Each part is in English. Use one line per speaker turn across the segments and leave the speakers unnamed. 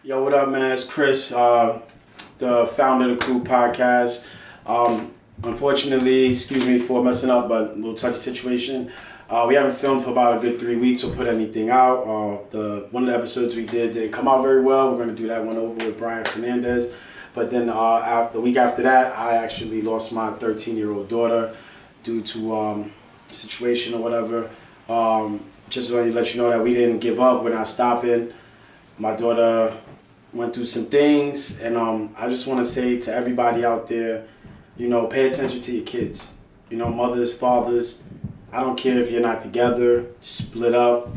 Yo, what up, man? It's Chris, the founder of the CRU Podcast. Unfortunately, excuse me for messing up, but a little touchy situation. We haven't filmed for about a good 3 weeks or put anything out. One of the episodes we did didn't come out very well. We're going to do that one over with Brian Fernandez. But then the week after that, I actually lost my 13-year-old daughter due to a situation or whatever. Just to let you know that we didn't give up. We're not stopping. My daughter went through some things, and I just want to say to everybody out there, pay attention to your kids. Mothers, fathers, I don't care if you're not together, split up,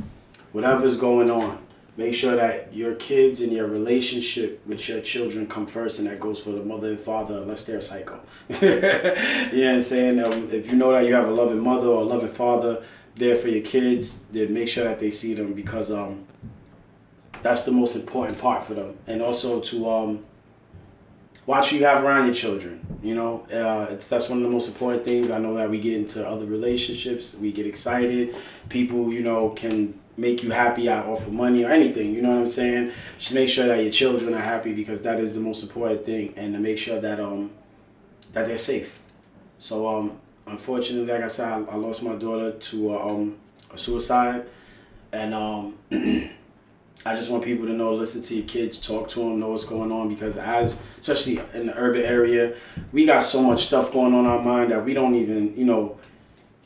whatever's going on. Make sure that your kids and your relationship with your children come first, and that goes for the mother and father, unless they're a psycho. You know what I'm saying? If you know that you have a loving mother or a loving father there for your kids, then make sure that they see them, because that's the most important part for them. And also to watch who you have around your children. That's one of the most important things. I know that we get into other relationships, we get excited. People, can make you happy out offer money or anything. You know what I'm saying? Just make sure that your children are happy, because that is the most important thing, and to make sure that that they're safe. So unfortunately, like I said, I lost my daughter to a suicide, and I just want people to know, listen to your kids, talk to them, know what's going on, because especially in the urban area, we got so much stuff going on in our mind that we don't even,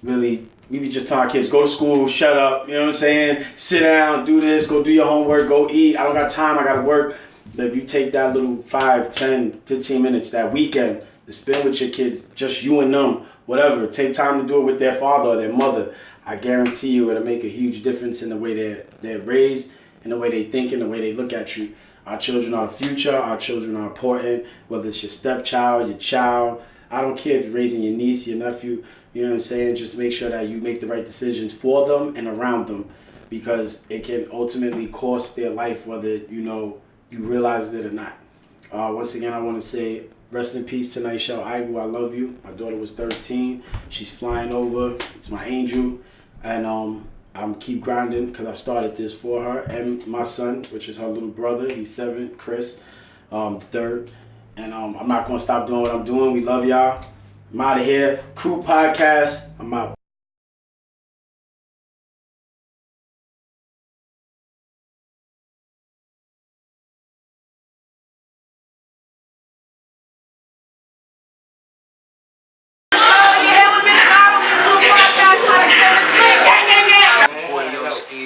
really, we be just telling our kids, go to school, shut up, you know what I'm saying? Sit down, do this, go do your homework, go eat. I don't got time, I got to work. But if you take that little 5, 10, 15 minutes that weekend to spend with your kids, just you and them, whatever, take time to do it with their father or their mother, I guarantee you it'll make a huge difference in the way they're raised, and the way they think, and the way they look at you. Our children are the future. Our children are important, whether it's your stepchild, your child. I don't care if you're raising your niece, your nephew, you know what I'm saying? Just make sure that you make the right decisions for them and around them, because it can ultimately cost their life, whether you realize it or not. Once again, I want to say rest in peace to Nychelle. C.R.U, I love you. My daughter was 13. She's flying over. It's my angel. And I'm keep grinding, because I started this for her and my son, which is her little brother. He's 7, Chris, third. And I'm not going to stop doing what I'm doing. We love y'all. I'm out of here. CRU Podcast. I'm out.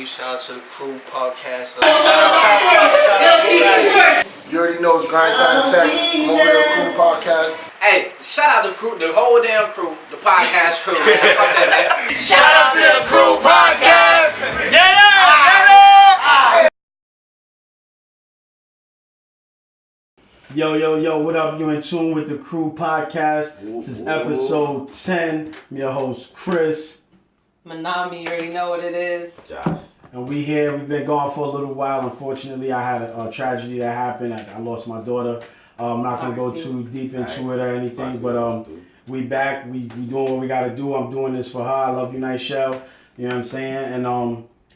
Shout out to the CRU Podcast.
You already know it's Grind Time Tech. I'm over the CRU Podcast.
Hey, shout out to CRU, the whole damn crew, the podcast crew, man. Fuck that, man.
Shout out to the CRU Podcast. Get it!
Yo, what up? You're in tune with the CRU Podcast. This is episode 10. I'm your host, Chris.
Manami, you already know what it is.
Josh.
And we here. We've been gone for a little while. Unfortunately, I had a tragedy that happened. I lost my daughter. I'm not going to go too deep into it or anything, but we back. We doing what we got to do. I'm doing this for her. I love you, Nychelle. You know what I'm saying? And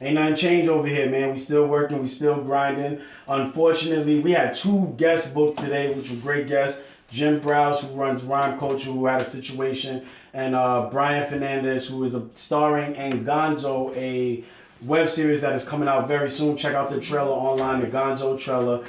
ain't nothing changed over here, man. We still working. We still grinding. Unfortunately, we had 2 guests booked today, which were great guests. Jim Browse, who runs Rhyme Culture, who had a situation, and Brian Fernandez, who is starring in Gonzo, a web series that is coming out very soon. Check out the trailer online, the Gonzo trailer.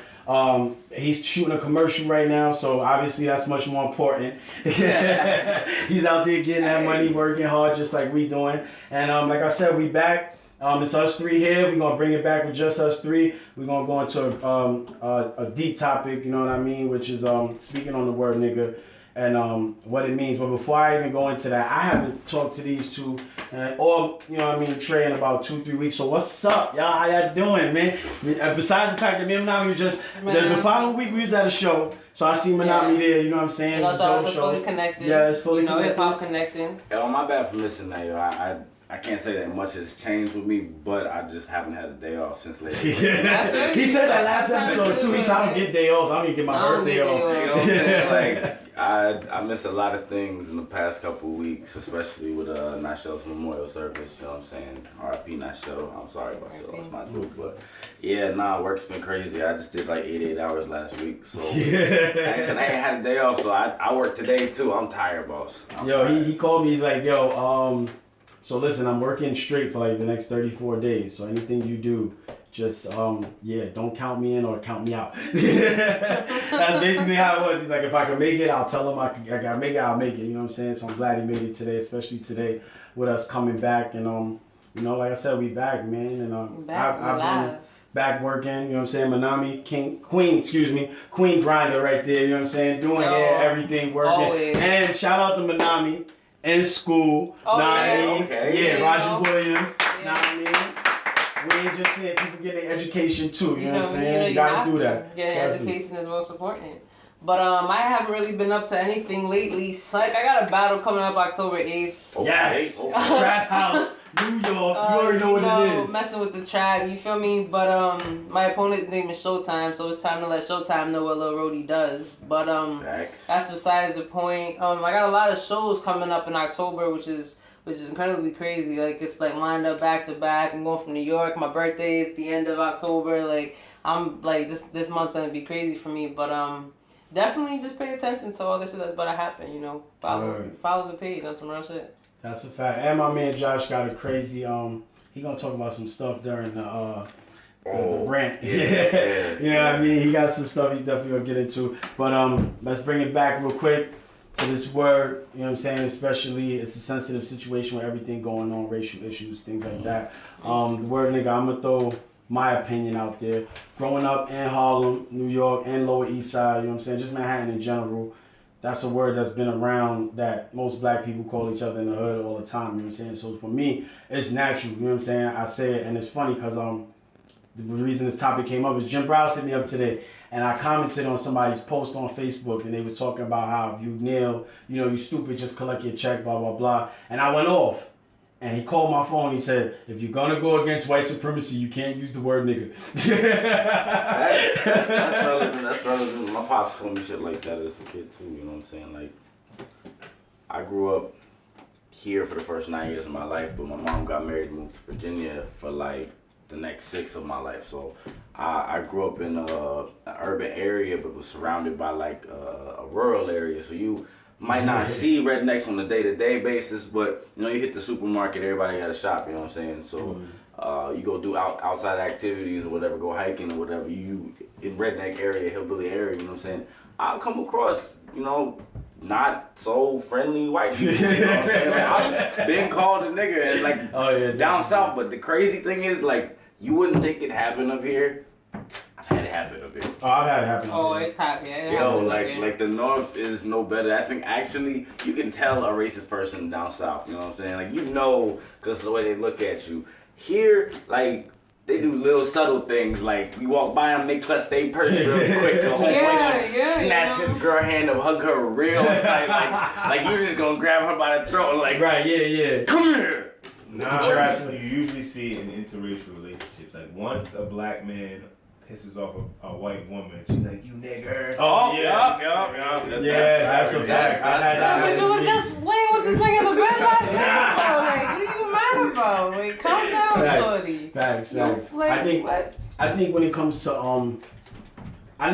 He's shooting a commercial right now, so obviously that's much more important. He's out there getting that money, working hard just like we doing. And like I said, we back. It's us 3 here. We're going to bring it back with just us 3. We're going to go into a deep topic, you know what I mean, which is speaking on the word nigga and what it means. But before I even go into that, I haven't talked to these 2 or, you know what I mean, Trey, in about 2-3 weeks. So what's up, y'all? How y'all doing, man? Besides the fact that me and Manami was just, the following week we was at a show. So I see Manami there, you know what I'm saying?
You know, so it's fully connected.
Yeah, it's fully
connected.
connected.
Hip-hop connection.
Yo, my bad for missing that, yo.
I can't say that much has changed with me, but I just haven't had a day off since lately.
He said that last episode too. He said I don't get day offs. I don't get my birthday off.
You know what I'm saying? Like I missed a lot of things in the past couple of weeks, especially with Nychelle's memorial service. You know what I'm saying? R.I.P. Nychelle. I'm sorry about you. Lost my tooth, but yeah, work's been crazy. I just did like 88 hours last week, so I ain't had a day off. So I work today too. I'm tired, boss.
He called me. He's like, yo, so listen, I'm working straight for like the next 34 days. So anything you do, just don't count me in or count me out. That's basically how it was. He's like, if I can make it, I'll tell him I gotta make it, I'll make it. You know what I'm saying? So I'm glad he made it today, especially today with us coming back. And like I said, we back, man. And I've been back working, you know what I'm saying? Manami, Queen Grinder right there, you know what I'm saying? Doing hair, everything, working.
Always.
And shout out to Manami in school. Roger Williams. We ain't just saying people get their education too, you know what I'm saying? You gotta do that.
Getting education is most important. But I haven't really been up to anything lately. Psych, I got a battle coming up October 8th.
Yes! Trap House, New York, you already know what it is.
Messing with the trap, you feel me? But my opponent's name is Showtime, so it's time to let Showtime know what Lil Rody does. But that's besides the point. I got a lot of shows coming up in October, which is incredibly crazy. Like, it's like lined up back to back. I'm going from New York. My birthday is the end of October. Like, I'm like, this month's gonna be crazy for me. But definitely just pay attention to all this shit that's about to happen. You know, follow the page. That's some real shit.
That's a fact. And my man Josh got a crazy. He gonna talk about some stuff during the rant. Yeah. You know what I mean? He got some stuff he's definitely gonna get into. But let's bring it back real quick to this word. You know what I'm saying? Especially, it's a sensitive situation with everything going on, racial issues, things like that. The word nigga, I'm gonna throw my opinion out there. Growing up in Harlem, New York, and Lower East Side, you know what I'm saying? Just Manhattan in general. That's a word that's been around that most black people call each other in the hood all the time, you know what I'm saying? So for me, it's natural, you know what I'm saying? I say it, and it's funny because the reason this topic came up is Jim Browse hit me up today, and I commented on somebody's post on Facebook, and they was talking about how if you kneel, you stupid, just collect your check, blah, blah, blah. And I went off. And he called my phone. He said, "If you're gonna go against white supremacy, you can't use the word nigga."
That's relevant. That's relevant. My pops told me shit like that as a kid too. You know what I'm saying? Like, I grew up here for the first 9 years of my life, but my mom got married and moved to Virginia for like the next 6 of my life. So I grew up in an urban area, but was surrounded by like a rural area. So you might not see rednecks on a day-to-day basis, but you hit the supermarket, everybody got a shop, you know what I'm saying? So you go do outside activities or whatever, go hiking or whatever, you in redneck area, hillbilly area, you know what I'm saying? I'll come across, not so friendly white people, you know what I'm saying? Like, I've been called a nigga and like down south, but the crazy thing is like, you wouldn't think it happened up here. I've had it happen up here.
Oh, I've had it happen up here.
It's top, yeah.
Yo, like the North is no better. I think actually you can tell a racist person down south, you know what I'm saying? Like, because of the way they look at you. Here, like, they do little subtle things, like you walk by them, they clutch their purse real quick. The homeboy snatch his girl hand and hug her real tight, like you just gonna grab her by the throat and like,
right, yeah.
Come here.
You usually see in interracial relationships, like once a black man pisses off a white woman, she's like, "You nigger."
Oh, yeah.
That's a fact.
But you was just laying with this nigga in the bed last night. Like, what are you mad about? Like, calm down, shorty.
Facts.
Like,
I think when it comes to I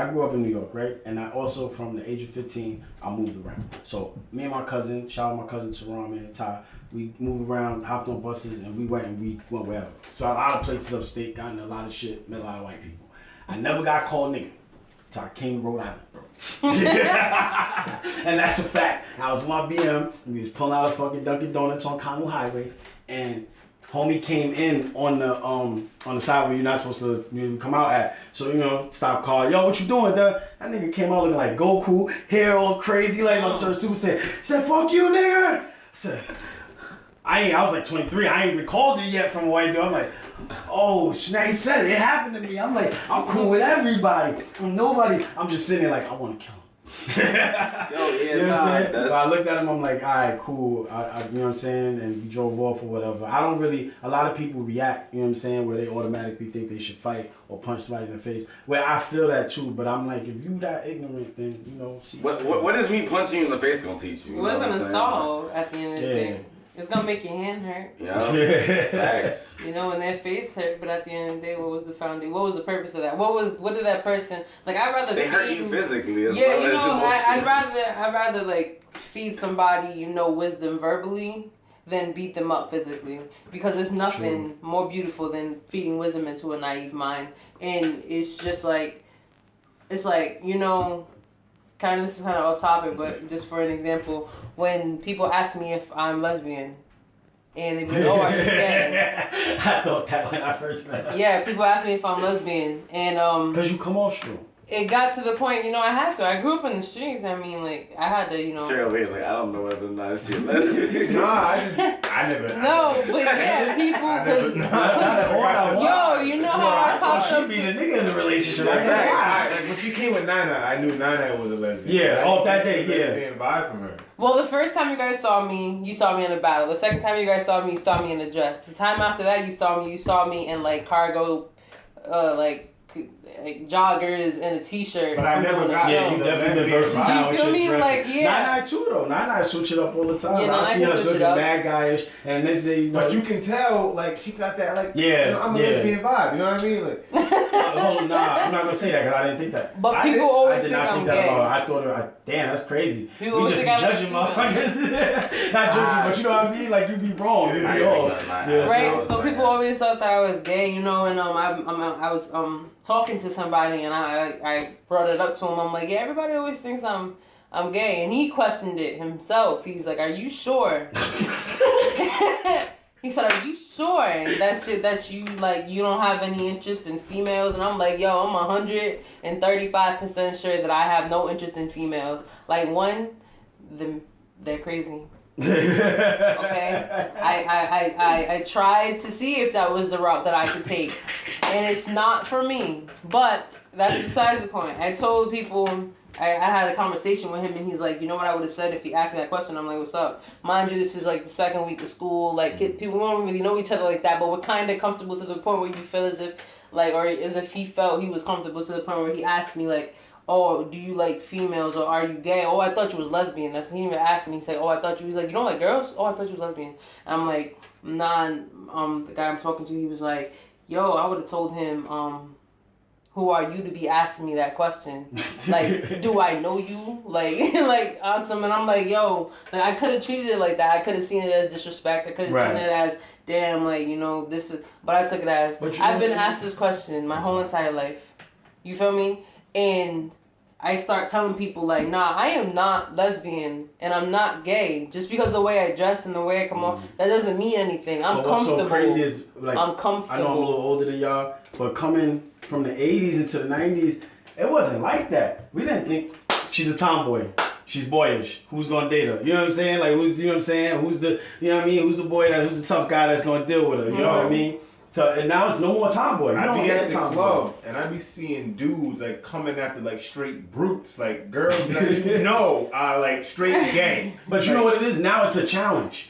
grew up in New York, right? And I also, from the age of 15, I moved around. So me and my cousin, shout out my cousin Teron and Ty, we moved around, hopped on buses, and we went wherever. So a lot of places upstate, got into a lot of shit, met a lot of white people. I never got called nigga till I came to Rhode Island, bro. And that's a fact. I was with my BM, and we was pulling out a fucking Dunkin' Donuts on Conway Highway, and homie came in on the side where you're not supposed to come out at. So, stop car. Yo, what you doing, duh? That nigga came out looking like Goku, hair all crazy, like on turn super said, "Fuck you, nigga." I said, I was like 23. I ain't recalled it yet from a white dude. I'm like, oh, now he said it. It happened to me. I'm like, I'm cool with everybody. I'm nobody. I'm just sitting there like, I want to kill him.
Yo, yeah,
You know what
nah,
I'm saying?
that's-
But I looked at him, I'm like, all right, cool. You know what I'm saying? And we drove off or whatever. I don't really, a lot of people react, you know what I'm saying, where they automatically think they should fight or punch somebody in the face. Where I feel that too, but I'm like, if you that ignorant, then, you know, see.
What is me punching you in the face gonna teach you?
It wasn't an assault at the end of the
Yeah.
day. It's gonna make your hand hurt.
Yeah, facts.
You know, and their face hurt, but at the end of the day, what was the foundation? What was the purpose of that? What did that person like? I'd rather
They
feed.
hurt you physically as
Yeah,
well
you
as
know,
emotionally.
I'd rather like feed somebody, you know, wisdom verbally than beat them up physically, because there's nothing more beautiful than feeding wisdom into a naive mind, and it's just like, it's like, you know. This is kind of off topic, but just for an example, when people ask me if I'm lesbian, and they be like, oh, are you gay?
I thought that when I first met her.
Yeah, people ask me if I'm lesbian, and
Because you come off strong.
it got to the point, you know, I had to. I grew up in the streets. I mean, like, I had to, you know.
Cheryl, wait, like, I don't know whether or not she's lesbian.
I never.
No, but yeah, people, because, yo, you know how I popped
She
up
be the
to.
nigga in the relationship.
Like,
Like that.
like when she came with Nana, I knew Nana was a lesbian.
Yeah,
I
off that
didn't
day,
get
yeah.
a lesbian vibe from her.
Well, the first time you guys saw me, you saw me in a battle. The second time you guys saw me in a dress. The time after that, you saw me in, like, cargo, like joggers and a t-shirt.
But I
from
never
doing the
got
show.
Yeah, you definitely
lesbian
versatile
vibe.
with
You feel
your
me?
dressing.
Like, yeah.
Nine too though. Nine switch it up all the time.
Yeah,
I
Nine
see her
switch it
looking
up.
mad guyish, and next day you know.
But you can tell, like, she got that, like,
Yeah,
you know, I'm a
yeah.
lesbian vibe. You know what I mean? Like,
Oh nah, I'm not gonna say that because I didn't think that.
But
I
people
did-
I
always
did
think
not
I'm
think that
gay.
at all. I thought, damn, that's crazy.
People
We
always
just be
think I like
judging
females.
motherfuckers. Not judging, but you know what I mean? Like you be wrong, you
I
be
ain't
off.
think that,
Yeah,
Right,
so-
so people always thought that I was gay, you know, and I was talking to somebody and I brought it up to him. I'm like, yeah, everybody always thinks I'm gay, and he questioned it himself. He's like, are you sure? He said, are you sure that you like you don't have any interest in females? And I'm like, yo, I'm 135% sure that I have no interest in females. Like they're crazy. Okay, I tried to see if that was the route that I could take, and it's not for me. But that's besides the point. I told people, I had a conversation with him, and he's like, you know what I would have said if he asked me that question? I'm like, what's up? Mind you, this is like the second week of school. Like, people don't really know each other like that, but we're kind of comfortable to the point where you feel as if, like, or as if he felt he was comfortable to the point where he asked me, like, oh, do you like females or are you gay? Oh, I thought you was lesbian. That's he even asked me. He said, oh, I thought you was like, you don't like girls? Oh, I thought you was lesbian. And I'm like, nah. The guy I'm talking to, he was like, yo, I would have told him, who are you to be asking me that question? Like, do I know you? Like, like on some, and I'm like, yo, like I could have treated it like that. I could have seen it as disrespect. I could have seen it as, damn, like, you know, this is. But I took it as, I've been asked this question my whole entire life. You feel me? And I start telling people like, nah, I am not lesbian and I'm not gay. Just because the way I dress and the way I come off, that doesn't mean anything. I'm comfortable.
What's so crazy is like,
I'm comfortable.
I know I'm a little older than y'all, but coming from the 80s into the 90s, it wasn't like that. We didn't think she's a tomboy. She's boyish. Who's gonna date her? You know what I'm saying? Like, who's, you know what I'm saying? Who's the, you know what I mean? Who's the boy who's the tough guy that's gonna deal with her? You know what I mean? So, and now it's no more tomboy.
I be at the club and I be seeing dudes like coming after like straight brutes, like girls that you know are like straight gay.
But you know what it is? Now it's a challenge.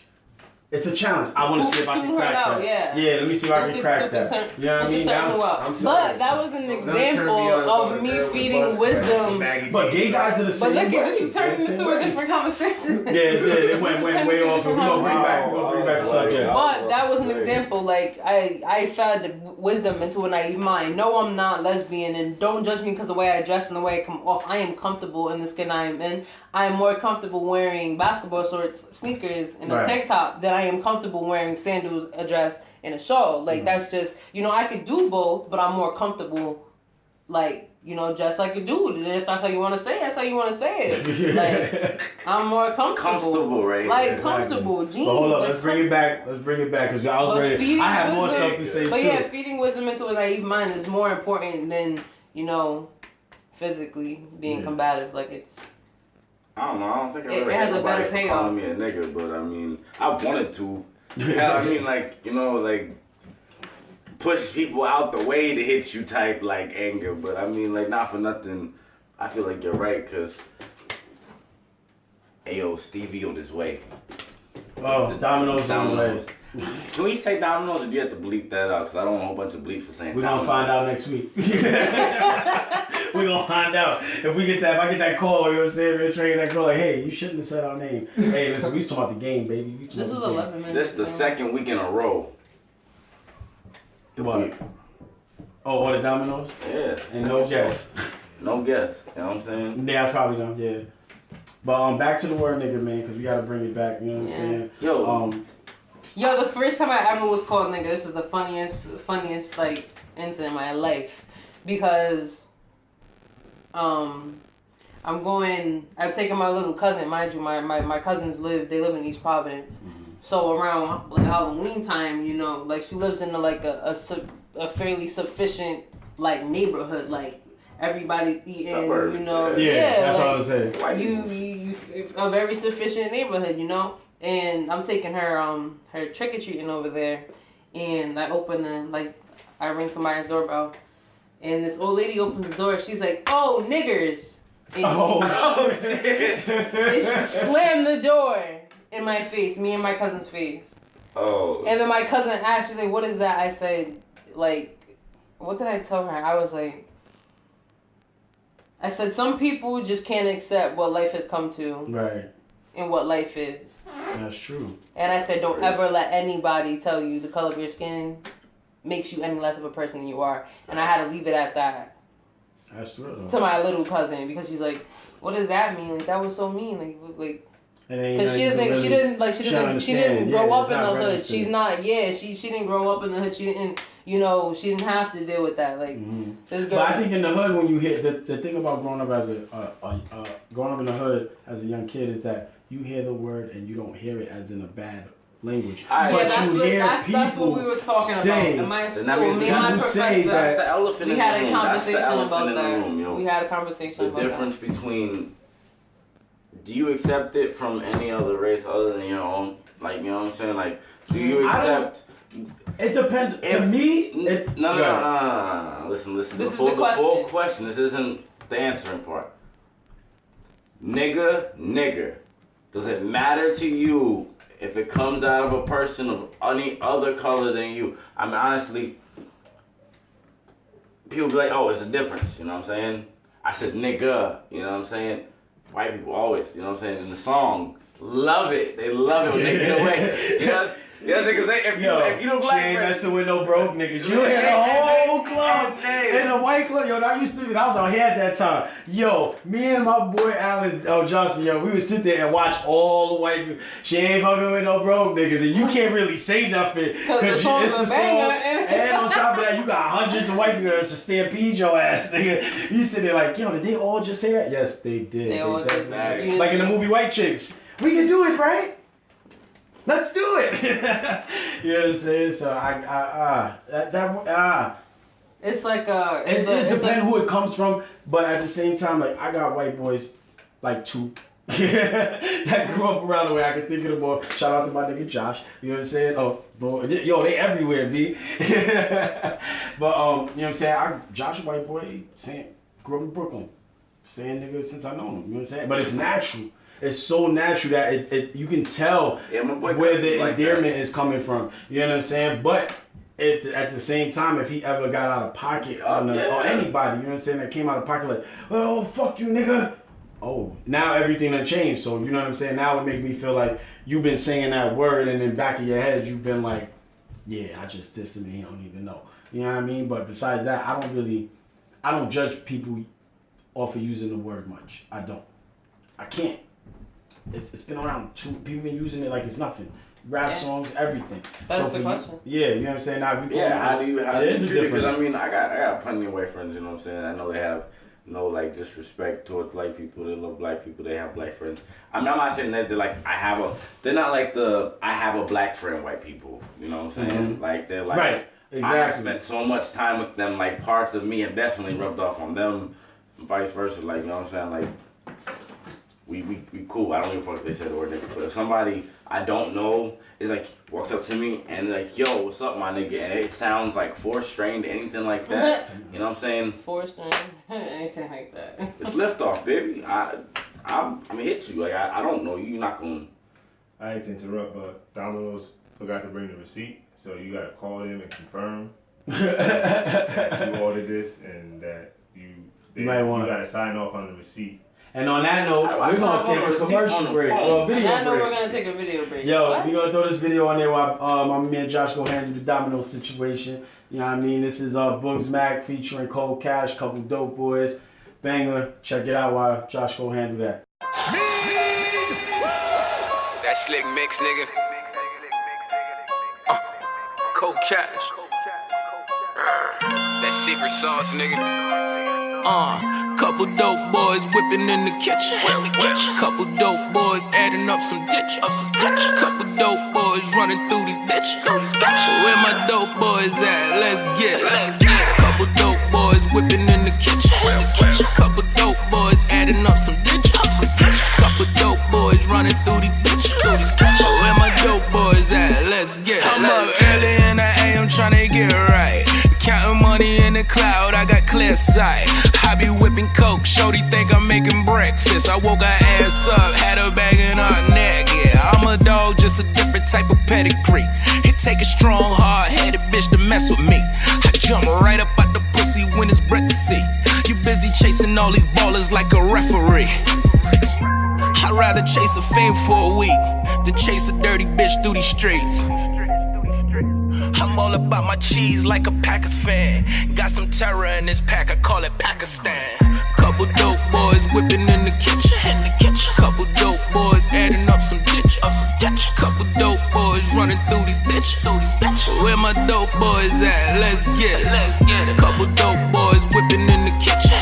It's a challenge. I want to see if I can crack that.
Yeah,
let me see if I can crack that. You know what I mean?
But that was an example of me feeding wisdom.
But gay guys are the same
way. But look,
way.
this is turning into a different conversation.
Yeah, it went way off. We're gonna bring back the subject.
But that was an example. Like I fed wisdom into a naive mind. No, I'm not lesbian, and don't judge me because the way I dress and the way I come off. I am comfortable in the skin I am in. I am more comfortable wearing basketball shorts, sneakers, and a tank top than I am comfortable wearing sandals, a dress, and a shawl. Like, that's just, you know, I could do both, but I'm more comfortable, like, you know, just like a dude. And if that's how you want to say it, that's how you want to say it. Like, I'm more comfortable.
Comfortable, right?
Like, comfortable, jeans.
But hold up, let's bring it back, because I was ready. I have more stuff to say, too.
But yeah, feeding wisdom into a naive mind is more important than, you know, physically being combative. Like, it's...
I don't know. I don't think I ever
has
had
a better
nobody for
payoff.
calling me a nigga, but I mean, I wanted to. Yeah, I mean, like, you know, like, push people out the way to hit you type, like, anger. But I mean, like, not for nothing. I feel like you're right, because Ayo, Stevie on his way.
Oh, Domino's on the way.
Can we say Domino's or do you have to bleep that out? Because I don't want a whole bunch of bleeps for saying
We're gonna
Domino's.
find out next week. We're gonna find out. If I get that call, you know what I'm saying? We're trading that call like, hey, you shouldn't have said our name. Hey, listen, we was talking about the game, baby.
This is 11 minutes.
This is the second week in a row.
What? Oh, the Domino's?
Yeah.
And no guess.
No guess. You know what I'm saying?
Yeah, that's probably them, yeah. But back to the word nigga, man, because we gotta bring it back, you know what I'm saying?
Yo, the first time I ever was called nigga, this is the funniest like incident in my life, because I'm taking my little cousin, mind you, my cousins live in East Providence, so around like Halloween time, you know, like she lives in like a fairly sufficient like neighborhood, like everybody eating,
Suburbs,
you know,
yeah, that's
like,
what I was saying.
You a very sufficient neighborhood, you know. And I'm taking her trick or treating over there, and I I ring somebody's doorbell, and this old lady opens the door. She's like, "Oh, niggers!" And and she slammed the door in my face, me and my cousin's face.
Oh.
And then my cousin asked, she's like, "What is that?" I said, like, what did I tell her? I was like, I said, some people just can't accept what life has come to.
Right.
And what life is.
That's true.
And I said, don't ever let anybody tell you the color of your skin makes you any less of a person than you are. And I had to leave it at that.
That's true.
To my little cousin, because she's like, what does that mean? Like, that was so mean. Like, because she didn't grow up in the hood. She's not. Yeah, she didn't grow up in the hood. She didn't. You know, she didn't have to deal with that. Like, this girl.
But I think in the hood, when you hear the thing about growing up as growing up in the hood as a young kid is that you hear the word and you don't hear it as in a bad language.
That's what we were talking about. In my school, me and my professor,
that's the elephant
we
in
had
the
a
room.
conversation about that.
Yo.
We had a conversation about that.
The difference between, do you accept it from any other race other than your own? Like, you know what I'm saying? Like, do you accept?
It depends. To me,
No. Listen.
This
The
is
full
question.
This isn't the answering part. Nigger. Does it matter to you if it comes out of a person of any other color than you? I mean, honestly, people be like, oh, it's a difference. You know what I'm saying? I said nigga. You know what I'm saying? White people always, you know what I'm saying? In the song, love it. They love it when they get away. Yes, because if you don't black
she ain't messing with no broke niggas. You had a whole club in a white club. Yo, I used to be. I was on here at that time. Yo, me and my boy Alan Johnson, yo, we would sit there and watch all the white people. She ain't fucking with no broke niggas, and you can't really say nothing because it's the song. And on top of that, you got hundreds of white people that's to stampede your ass, nigga. You sit there like, yo, did they all just say that? Yes, they did. They all did. Like in the movie White Chicks, we can do it, right? Let's do it. You know what I'm saying? So
It's like
it depends who it comes from, but at the same time, like I got white boys, like two, that grew up around the way. I can think of them more. Shout out to my nigga Josh. You know what I'm saying? Oh, boy, yo, they everywhere, B. But you know what I'm saying? Josh, a white boy, grew up in Brooklyn, saying nigga since I know him. You know what I'm saying? But it's natural. It's so natural that it you can tell where the endearment is coming from. You know what I'm saying? But at the same time, if he ever got out of pocket or anybody, you know what I'm saying, that came out of pocket like, oh, fuck you, nigga. Oh, now everything done changed. So, you know what I'm saying? Now it make me feel like you've been saying that word and in the back of your head, you've been like, yeah, I just dissed him and he don't even know. You know what I mean? But besides that, I don't judge people off of using the word much. I don't. I can't. It's been around too. People been using it like it's nothing. Rap songs, everything.
That's the question.
Yeah, you know what I'm saying. Now,
how do you treat it? Because I mean, I got plenty of white friends. You know what I'm saying. I know they have no like disrespect towards black people. They love black people. They have black friends. I mean, I'm not saying that they're like they're not like I have a black friend white people. You know what I'm saying? Like they're like
right. Exactly.
I have spent so much time with them. Like parts of me have definitely rubbed off on them. Vice versa. Like you know what I'm saying. Like. We cool. I don't give a fuck if they said the word nigga. But if somebody I don't know is like walked up to me and like, yo, what's up, my nigga? And it sounds like four-strained, anything like that. You know what I'm saying?
Four-strained, anything like that.
It's liftoff, baby. I'm hit you. Like I don't know you. You're not gonna.
I hate to interrupt, but Domino's forgot to bring the receipt, so you gotta call them and confirm that you ordered this and that you gotta sign off on the receipt.
And on that note, we're gonna take a commercial break or a video break.
I know we're gonna take a video break.
Yo, we're gonna throw this video on there while my man Josh go handle the domino situation. You know what I mean? This is Boogs Mac featuring Cold Cash, couple dope boys. Banger. Check it out while Josh go handle that.
That slick mix, nigga. Cold Cash. That secret sauce, nigga.
Couple dope boys whipping in the kitchen. Couple dope boys adding up some ditches. Couple dope boys running through these bitches. Where my dope boys at? Let's get it. Couple dope boys whipping in the kitchen. Couple dope boys adding up some ditches. Couple dope boys running through these bitches. Where my dope boys at? Let's get it. I'm up early in the AM trying to get right. Counting money in the cloud, I got clear sight. I be whipping coke, shorty think I'm making breakfast. I woke her ass up, had her bagging her neck. Yeah, I'm a dog, just a different type of pedigree. It take a strong, hard-headed bitch to mess with me. I jump right up out the pussy when it's breath to see. You busy chasing all these ballers like a referee. I'd rather chase a fame for a week than chase a dirty bitch through these streets. I'm all about my cheese like a Packers fan. Got some terror in this pack, I call it Pakistan. Couple dope boys whipping in the kitchen. Couple dope boys adding up some ditches. Couple dope boys running through these bitches. Where my dope boys at? Let's get it. Couple dope boys whipping in the kitchen.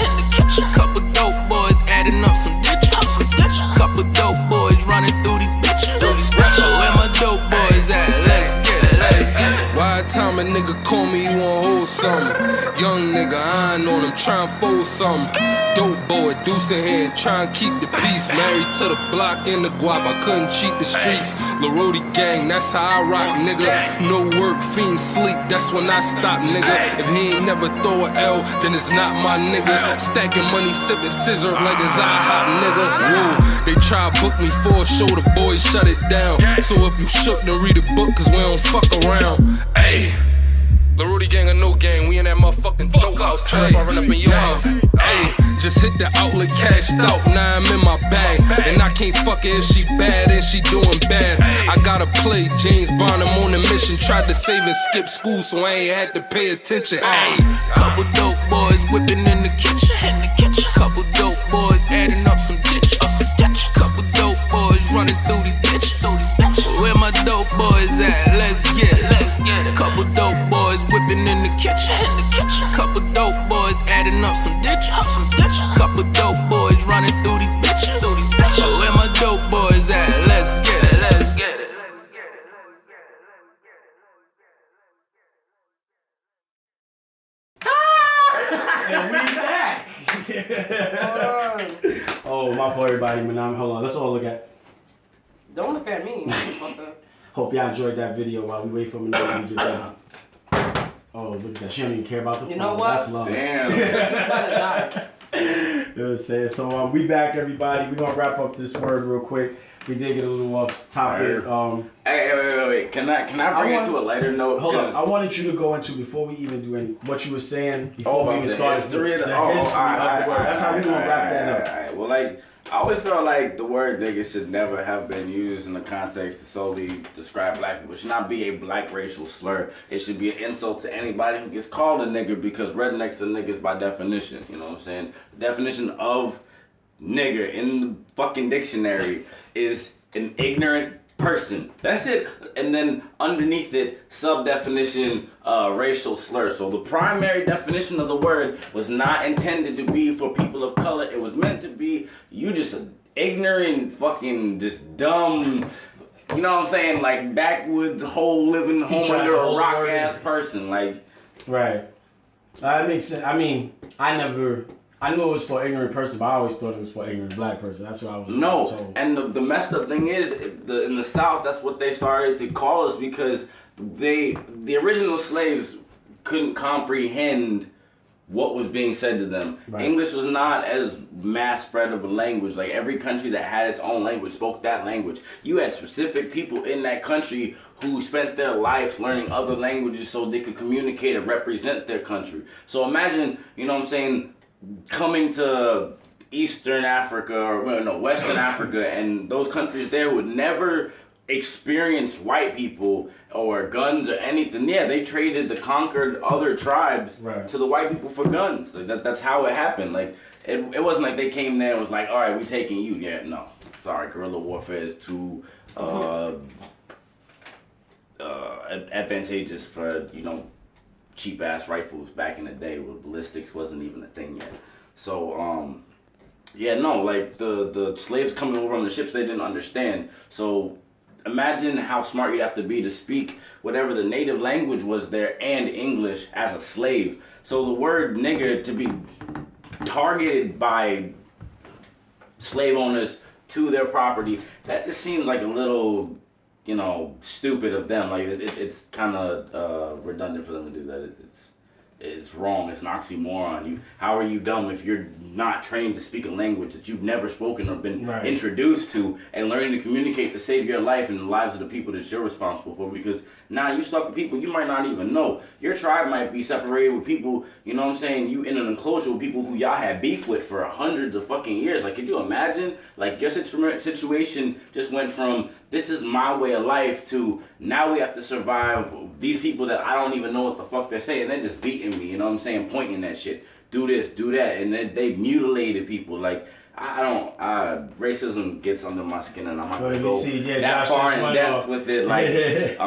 Couple dope boys adding up some ditches. Couple dope boys running through these bitches. Where my dope boys at? Let's get it.
Why time a nigga call me, you want hold something? Young nigga, I ain't on him, try and fold something. Dope boy, deuce in hand, try and keep the peace. Married to the block and the guap, I couldn't cheat the streets. Larody gang, that's how I rock, nigga. No work, fiend sleep, that's when I stop, nigga. If he ain't never throw a L, then it's not my nigga. Stacking money, sipping scissor like it's IHOP, nigga. Whoa, they try to book me for a show, the boys shut it down. So if you shook, then read a book, cause we don't fuck around. Ayy, Larody gang or no gang, we in that motherfucking dope house. Turn up, I run up in your house. Ayy, just hit the outlet, cashed out, now I'm in my bag. And I can't fuck her if she bad and she doing bad. I gotta play James Bond, I'm on a mission. Tried to save and skip school, so I ain't had to pay attention. Ayy,
couple dope boys whipping in the kitchen. Couple dope boys adding up some ditches. Couple dope boys running through these bitches. Where my dope boys at? Let's get it. Couple dope boys whipping in the kitchen. Couple dope boys adding up some ditches. Couple dope boys running through these bitches. Where my dope boys at? Let's get it. Let's get it.
And we back.
Hold on.
Oh, my fault, everybody. Man, hold on. Let's all look at.
Don't look at me.
Hope y'all enjoyed that video while we wait for Manila to get down. Oh, look at that. She don't even care about the phone.
You know what?
That's love.
Damn.
He's about to die.
You know what I'm saying? So we back, everybody. We're going to wrap up this word real quick. We did get a little off topic.
Hey, wait. Can I bring it to a lighter note?
Hold on. I wanted you to go into, before we even do any, what you were saying before we even started.
History of the
history of the word. That's how we're going to wrap that up.
Alright. Well, like, I always felt like the word nigga should never have been used in the context to solely describe black people. It should not be a black racial slur. It should be an insult to anybody who gets called a nigger, because rednecks are niggas by definition. You know what I'm saying? The definition of nigger in the fucking dictionary is an ignorant person. That's it. And then underneath it, sub-definition, racial slur. So the primary definition of the word was not intended to be for people of color. It was meant to be, you just an ignorant, fucking, just dumb, you know what I'm saying, like backwoods, hole living home under a rock ass person. Like,
right. That makes sense. I mean, I knew it was for ignorant person, but I always thought it was for ignorant black person. That's what I was told.
And the messed up thing is, in the South, that's what they started to call us, because the original slaves couldn't comprehend what was being said to them.
Right.
English was not as mass spread of a language. Like every country that had its own language spoke that language. You had specific people in that country who spent their lives learning other languages so they could communicate and represent their country. So imagine, you know what I'm saying, coming to Eastern Africa or Western Africa, and those countries there would never experience white people or guns or anything. Yeah, they traded the conquered other tribes to the white people for guns. Like that's how it happened. Like it wasn't like they came there and was like, all right, we taking you. Yeah, no, sorry, guerrilla warfare is too advantageous for cheap ass rifles back in the day where ballistics wasn't even a thing yet. So yeah, no, like the slaves coming over on the ships, they didn't understand. So imagine how smart you'd have to be to speak whatever the native language was there and English as a slave. So the word nigger to be targeted by slave owners to their property, that just seems like a little, stupid of them. Like it's kind of redundant for them to do that. It's wrong. It's an oxymoron. How are you dumb if you're not trained to speak a language that you've never spoken or been introduced to, and learning to communicate to save your life and the lives of the people that you're responsible for? Because now you stuck with people you might not even know. Your tribe might be separated with people, you in an enclosure with people who y'all had beef with for hundreds of fucking years. Like, could you imagine? Like, your situation just went from this is my way of life to now we have to survive these people that I don't even know what the fuck they're saying. They're just beating me, pointing that shit. Do this, do that. And they mutilated people. Like, racism gets under my skin, and I'm not gonna go that far in depth with it. Like,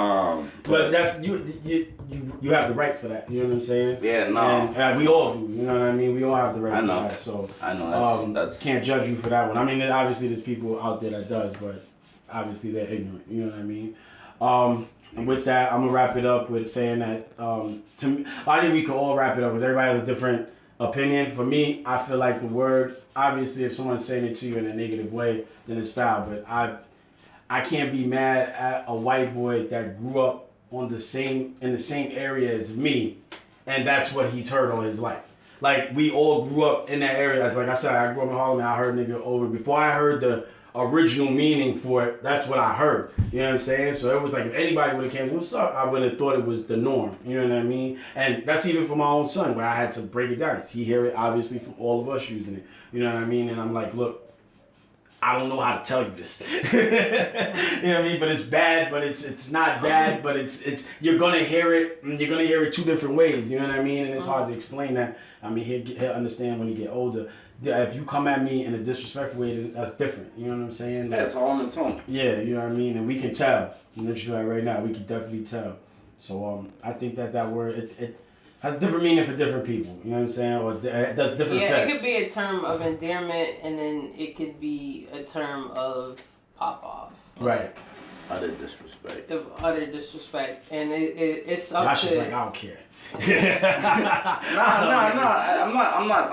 but that's you have the right for that. You know what I'm saying?
Yeah, no.
And we all do. You know what I mean? We all have the right for that. So
I know that's
can't judge you for that one. I mean, obviously there's people out there that does, but obviously they're ignorant. You know what I mean? And with that, I'm gonna wrap it up with saying that to me, I think we could all wrap it up because everybody has a different opinion. For me, I feel like the word, obviously if someone's saying it to you in a negative way, then it's foul. But I can't be mad at a white boy that grew up in the same area as me, and that's what he's heard all his life. Like, we all grew up in that area. As like I said, I grew up in Harlem and I heard nigga over before I heard the original meaning for it. That's what I heard. You know what I'm saying? So it was like if anybody would have came, what's up? I would have thought it was the norm. You know what I mean? And that's even for my own son, where I had to break it down. He hear it obviously from all of us using it. You know what I mean? And I'm like, look, I don't know how to tell you this. You know what I mean? But it's bad, but it's not bad, but it's you're gonna hear it. You're gonna hear it two different ways. You know what I mean? And it's hard to explain that. I mean, he'll understand when he get older. If you come at me in a disrespectful way, then that's different. You know what I'm saying?
That's all in the tone.
Yeah, you know what I mean? And we can tell. Literally right now, we can definitely tell. So I think that word, it has different meaning for different people. You know what I'm saying? Or it does different effects.
Yeah, it could be a term of endearment, and then it could be a term of pop-off.
Right.
Utter disrespect.
Utter disrespect. And it's up
Josh
to...
is like, I don't care.
I'm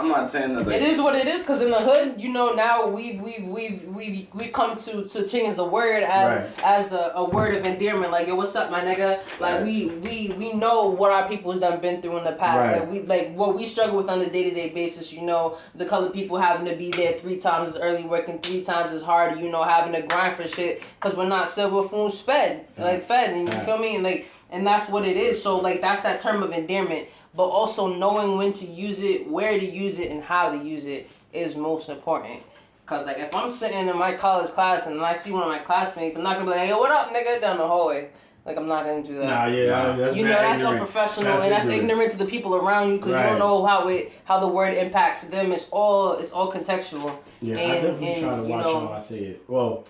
not saying that.
It is what it is, because in the hood, now we've come to change the word as a word of endearment. Like, yo, what's up, my nigga? Like, we know what our people's done been through in the past. Like what we struggle with on a day-to-day basis. The colored people having to be there 3 times as early, working 3 times as hard. Having to grind for shit because we're not silver spoon fed, and you feel me? And that's what it is. So, that's that term of endearment. But also knowing when to use it, where to use it, and how to use it is most important. Because, if I'm sitting in my college class and I see one of my classmates, I'm not going to be like, yo, what up, nigga, down the hallway. I'm not going to do that.
Nah, yeah, that's
that's unprofessional, and that's ignorant to the people around you because you don't know how the word impacts them. It's all contextual.
Yeah, I definitely try to watch how I say it. Well,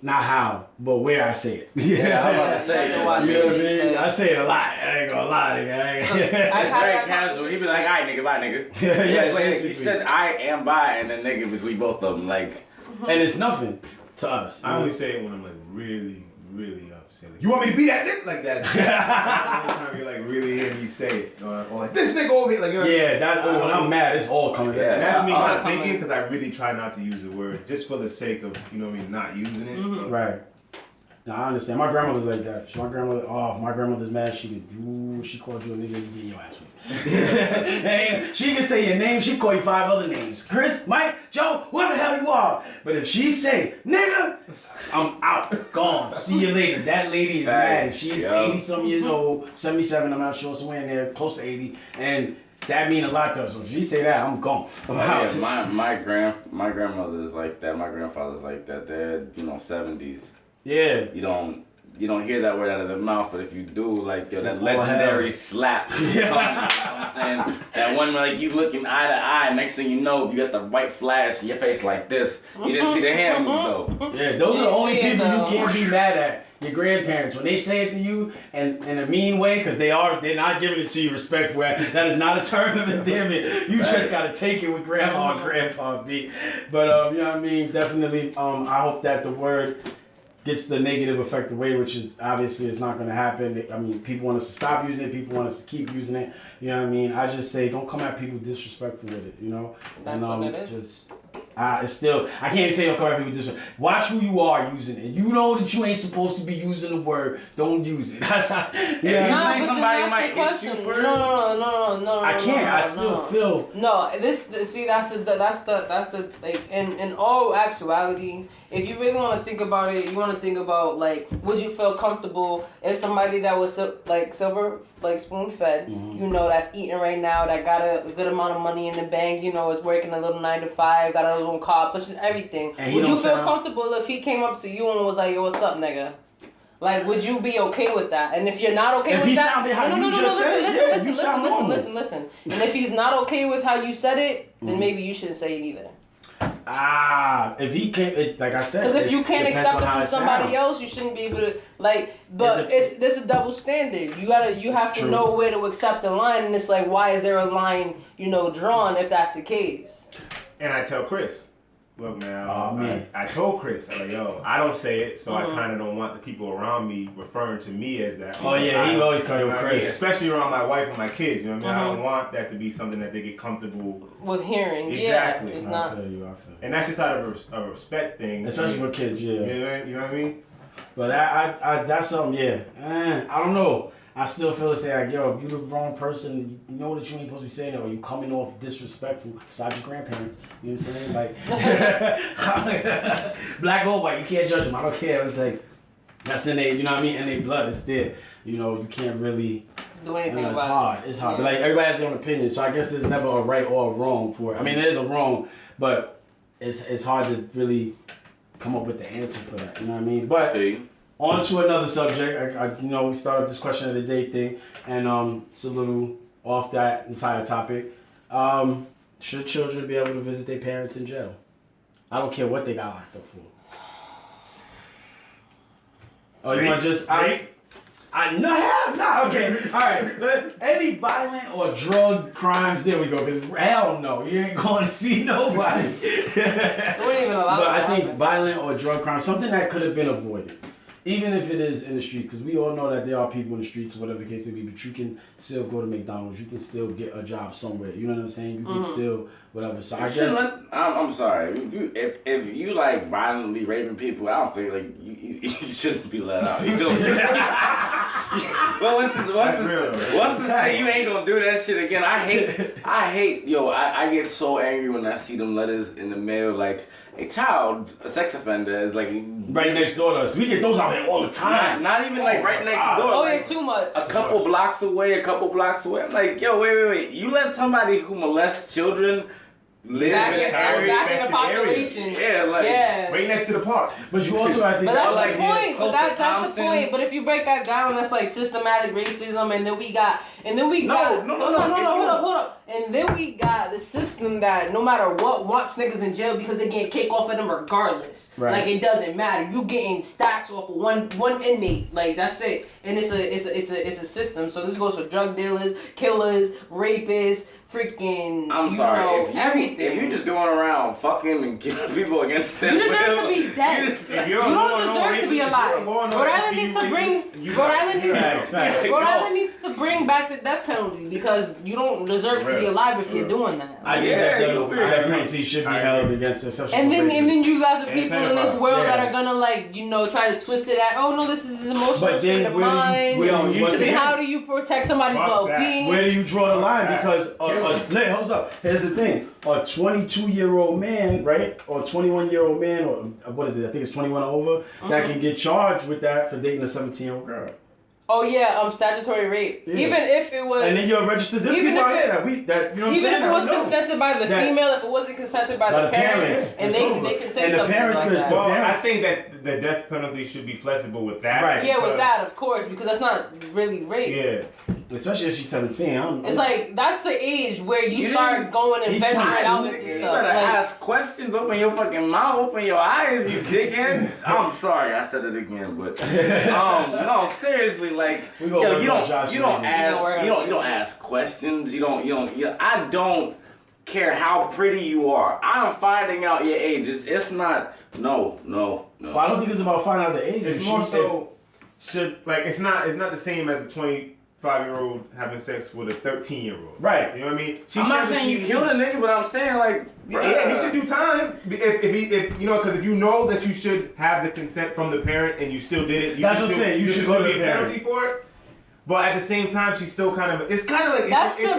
not how, but where I say it.
Yeah, I'm about to say it.
You know what I mean? I say it a lot. I ain't gonna lie, nigga.
It's very casual. He be like, all right, nigga, bye, nigga. Yeah, he said, I am bye, and then nigga between both of them,
and it's nothing to us.
I only say it when I'm really, really upset. You want me to be that nigga? Like that's the only time you're really hear me say it. Or like this nigga over here.
When I'm mad, it's all coming.
Yeah, that's me not thinking because I really try not to use the word just for the sake of not using it.
Right. No, I understand. My grandmother's like that. My grandmother's mad. She called you a nigga, you get your ass whipped. And she can say your name, she call you 5 other names. Chris, Mike, Joe, whoever the hell you are. But if she say, nigga, I'm out, gone. See you later. That lady is mad. She's 80-some years old, 77, I'm not sure, somewhere in there, close to 80. And that mean a lot to her. So if she say that, I'm gone.
Yeah, my grandmother is like that. My grandfather's like that. They're 70s.
Yeah.
You don't hear that word out of their mouth, but if you do, like that legendary slap. You know what I'm saying? That one like you looking eye to eye, next thing you know, you got the white flash, your face like this. You didn't see the hand move though.
Yeah, those are the only people you can't be mad at. Your grandparents, when they say it to you and in a mean way, because they're not giving it to you respectful. That is not a term of endearment. You just gotta take it with grandma and grandpa B. But you know what I mean? Definitely I hope that the word gets the negative effect away, which is obviously it's not going to happen. I mean, people want us to stop using it. People want us to keep using it. You know what I mean? I just say don't come at people disrespectful with it. You know,
that's what it is.
It's still I can't say don't come at people disrespectful. Watch who you are using it. You know that you ain't supposed to be using the word. Don't use it. That's how,
somebody might hit you for it. No.
I can't. I still feel.
No, that's the like in all actuality. If you really want to think about it, you want to think about like, would you feel comfortable if somebody that was like silver, like spoon fed, that's eating right now, that got a good amount of money in the bank, is working a little 9 to 5, got a little car, pushing everything. Would you feel comfortable if he came up to you and was like, yo, what's up, nigga? Like, would you be okay with that? And if you're not okay with that, listen. And if he's not okay with how you said it, then maybe you shouldn't say it either.
If he can't, like I said,
because if you can't accept it from somebody else, you shouldn't be able to But there's a double standard. You have to know where to accept the line, and it's like, why is there a line, drawn if that's the case?
And I tell Chris, look, man, I told Chris, I'm like, yo, I don't say it, so I kind of don't want the people around me referring to me as that.
Oh yeah, he always call you Chris,
especially around my wife and my kids. You know what I mean? I don't want that to be something that they get comfortable
with hearing.
Exactly.
Yeah, it's not.
I feel.
And that's just out of a respect thing,
especially for kids. Yeah.
You know what I mean?
But I that's something. Yeah. I don't know. I still feel the same. Like, yo, if you're the wrong person, you know that you ain't supposed to be saying that, or you coming off disrespectful besides your grandparents. You know what I'm saying? Like, black or white, you can't judge them. I don't care. It's like, that's in their, you know what I mean? In their blood, it's there. You can't really
do anything about it.
It's hard. Yeah. But like, everybody has their own opinion, so I guess there's never a right or a wrong for it. I mean, there is a wrong, but it's hard to really come up with the answer for that. You know what I mean? But on to another subject. We started this question of the day thing, and it's a little off that entire topic. Should children be able to visit their parents in jail? I don't care what they got locked up for. Oh, you want to just okay. All right. But any violent or drug crimes, there we go. Because hell no, you ain't going to see nobody. But I think violent or drug crimes, something that could have been avoided. Even if it is in the streets, because we all know that there are people in the streets, whatever the case may be, but you can still go to McDonald's, you can still get a job somewhere. You know what I'm saying? You can still whatever. So I guess
I'm sorry. If you like violently raping people, I don't think like you shouldn't be let out. Well, what's to say you ain't gonna do that shit again? I hate. I get so angry when I see them letters in the mail like a sex offender is like
right next door to us. We get those out here all the time.
Not even like right next door.
Oh
like,
yeah, too much.
A couple blocks away. I'm like, yo, wait. You let somebody who molests children live
back in the population.
Right next to the park.
But you also have to.
But that's the point. But that's the point. But if you break that down, that's like systematic racism, and then we got. Hold up. And then we got the system that no matter what wants niggas in jail because they getting kicked off of them regardless. Right. Like it doesn't matter. You getting stacks off of one inmate. Like that's it. And it's a system. So this goes for drug dealers, killers, rapists, freaking.
I'm sorry.
Everything.
If you just going around fucking and killing people against them,
you deserve to be dead. You don't deserve to be alive. Rhode Island needs to bring back the death penalty because you don't deserve to be alive if you're doing that.
I get that penalty should be held against exception.
And then you got the
And
people in this
pedophiles.
world that are gonna like, you know, try to twist it at, oh no, this is his emotional
But
state
then
of mind. How do you protect somebody's well-being?
Where do you draw the line? Because hold up. Here's the thing: a 22-year-old man, right, or 21-year-old man, or what is it? I think it's 21 or over, that can get charged with that for dating a 17-year-old girl.
Oh yeah, statutory rape. Yeah. Even if it was,
and then you're registered. This people out here you know what I'm saying?
Even if it was consented by the female, if it wasn't consented by the parents, and they can say something like that.
Well, I think that the death penalty should be flexible with that.
Right.
Yeah, with that, of course, because that's not really rape.
Yeah.
Especially if she's 17.
It's like that's the age where you start going and venturing out into stuff.
You better ask questions. Open your fucking mouth. Open your eyes. You dickhead. I'm sorry, I said it again, but no, seriously, like you don't ask questions. I don't care how pretty you are. I'm finding out your age. It's not. No.
Well, I don't think it's about finding out the age.
It's more so it's not the same as a 25-year-old having sex with a 13-year-old.
Right.
You know what I mean?
I'm not saying you killed a nigga, but I'm saying like
yeah, he should do time if you know, because if you know that you should have the consent from the parent and you still did it,
that's what I'm saying. You should go to the parent.
Penalty for it. But at the same time, she's still kind of. It's kind of like
that's the age.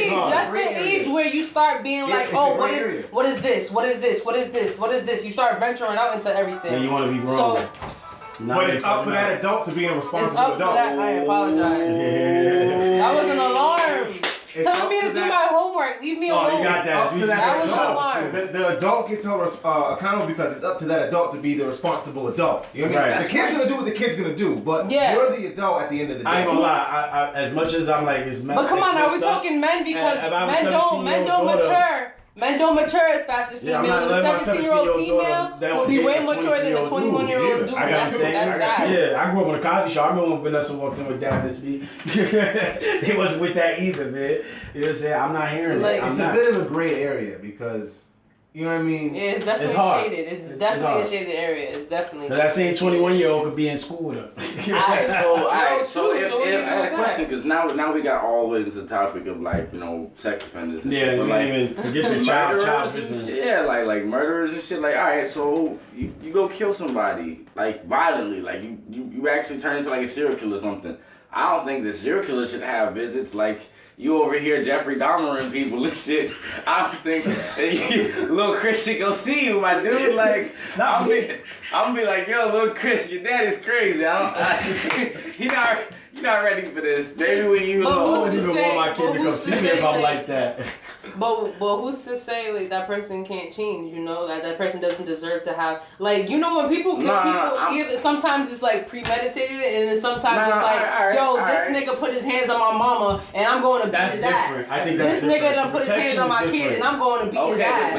That's the age where you start being like, oh, what is this? What is this? You start venturing out into everything.
And you want to be grown.
But it's up for that adult to be a responsible adult.
I apologize.
Yeah.
That was an alarm. Tell me to do my homework. Leave me alone.
Oh, you got that.
That was an alarm.
The adult gets held accountable because it's up to that adult to be the responsible adult. You know what I mean? Right. The kid's gonna do what the kid's gonna do, but you're the adult at the end of the day.
I ain't gonna lie. As much as I'm like, it's
but come on, now we're talking men because men don't mature. Men don't mature as fast as females. A 17-year-old female will be way mature than a 21-year-old dude. That's
yeah, I grew up on a Cosby show. I remember when Vanessa walked in with Dad and me. It wasn't with that either, man. You know what I'm saying? I'm not hearing it.
It's a bit of a gray area because, you know what I mean?
Yeah, it's definitely shaded. It's definitely a shaded area. It's definitely.
That same 21-year-old could be in school with her.
So if I had a question, because now we got all the way into the topic of like, you know, sex offenders and shit.
Yeah,
like,
even forget the child business.
Yeah, like murderers and shit. Like, all right, so you go kill somebody like violently, like you actually turn into like a serial killer or something. I don't think the serial killer should have visits like. You over here Jeffrey Dahmer and people and shit. I don't think little Chris should go see you, my dude. Like, I'm be like, yo, little Chris, your dad is crazy. You're not ready for this. Maybe when you
I wouldn't even want my kid to come see me if I'm like that.
But who's to say like that person can't change? You know that person doesn't deserve to have like when people kill people. Sometimes it's like premeditated, and then sometimes it's like, this nigga put his hands on my mama, and I'm going to beat his ass.
I think that's
this nigga done put his hands on my kid, and I'm going to beat his ass.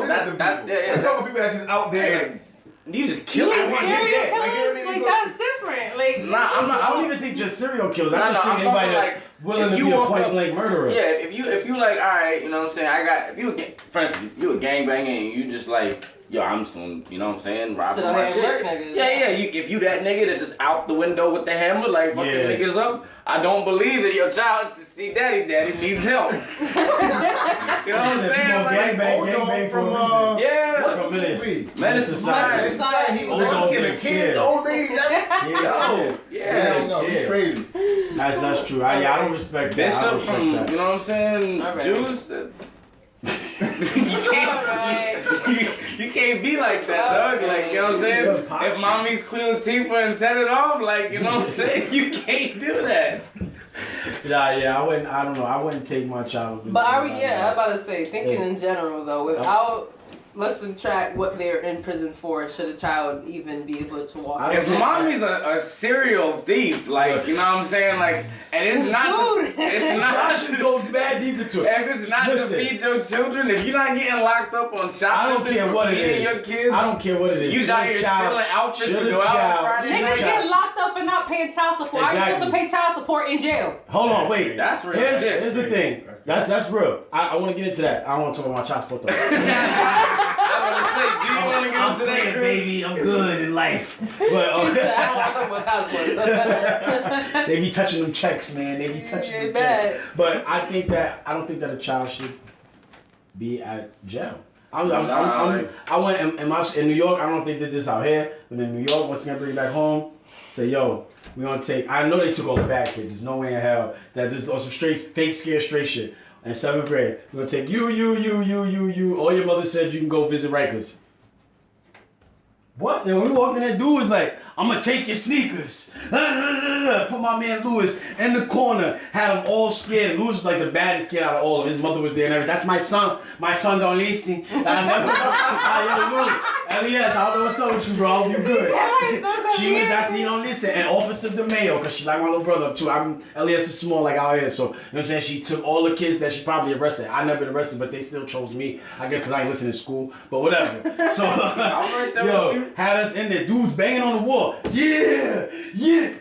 That's talking people that's just out there.
You just kill
serial killers? Like that's different. Like
I don't even think just serial killers. I just think anybody that's willing to be a point blank murderer.
Yeah, if you like, all right, you know what I'm saying. For instance, you a gangbanger and you just like, yo, I'm just gonna, you know what I'm saying, rob my shit. Yeah. If you that nigga that just out the window with the hammer, like fucking niggas up, I don't believe that your child should see daddy needs help. You know what I'm saying?
Gangbang from
Menace Society.
Killing kids, old ladies.
He's crazy. That's true. I don't respect that.
Bishop from, you know what I'm saying, Jews. You can't be like that, dog. Like, you know what I'm saying? If mommy's Queen Latifah and set it off, like, you know what I'm saying? You can't do that.
I don't know. I wouldn't take my child.
But I was about to say, thinking in general though, without let's subtract what they're in prison for. Should a child even be able to walk?
If mommy's a serial thief, like, you know what I'm saying, like, and it's not
goes bad deep into it.
If it's not to feed your children, if you're not getting locked up on shoplifting,
I don't care what it is.
Your kids,
I don't care what it is.
You got here stealing outfits to go out.
Niggas get locked up and not paying child support. Exactly. Are you supposed to pay child support in jail?
Hold on, wait.
That's real.
Here's the thing. That's real. I want to get into that. I don't want to talk about my child support though. I'm playing, baby. I'm good in life. But
I don't want to talk about child support.
They be touching them checks, man. They be touching them checks. But I don't think that a child should be at jail. I went in New York. I don't know if they did this out here, but in New York, once again, bring it back home. Say, yo, we're gonna take. I know they took all the bad kids. There's no way in hell that there's some fake straight shit. In 7th grade, we're gonna take you. All your mother said you can go visit Rikers. What? And when we walked in, that dude was like, I'm gonna take your sneakers. Put my man Lewis in the corner. Had him all scared. Lewis was like the baddest kid out of all of them. His mother was there and everything. That's my son. My son don't listen. Yo, Lewis. Elias, I don't know what's up with you, bro. You good. She was, that's, he don't listen. And Officer DeMayo, because she like my little brother too. Elias is small like out here. So, you know what I'm saying? She took all the kids that she probably arrested. I never been arrested, but they still chose me. I guess because I ain't listening to school. But whatever. So, I'm right there with you. Had us in there. Dudes banging on the wall. Yeah,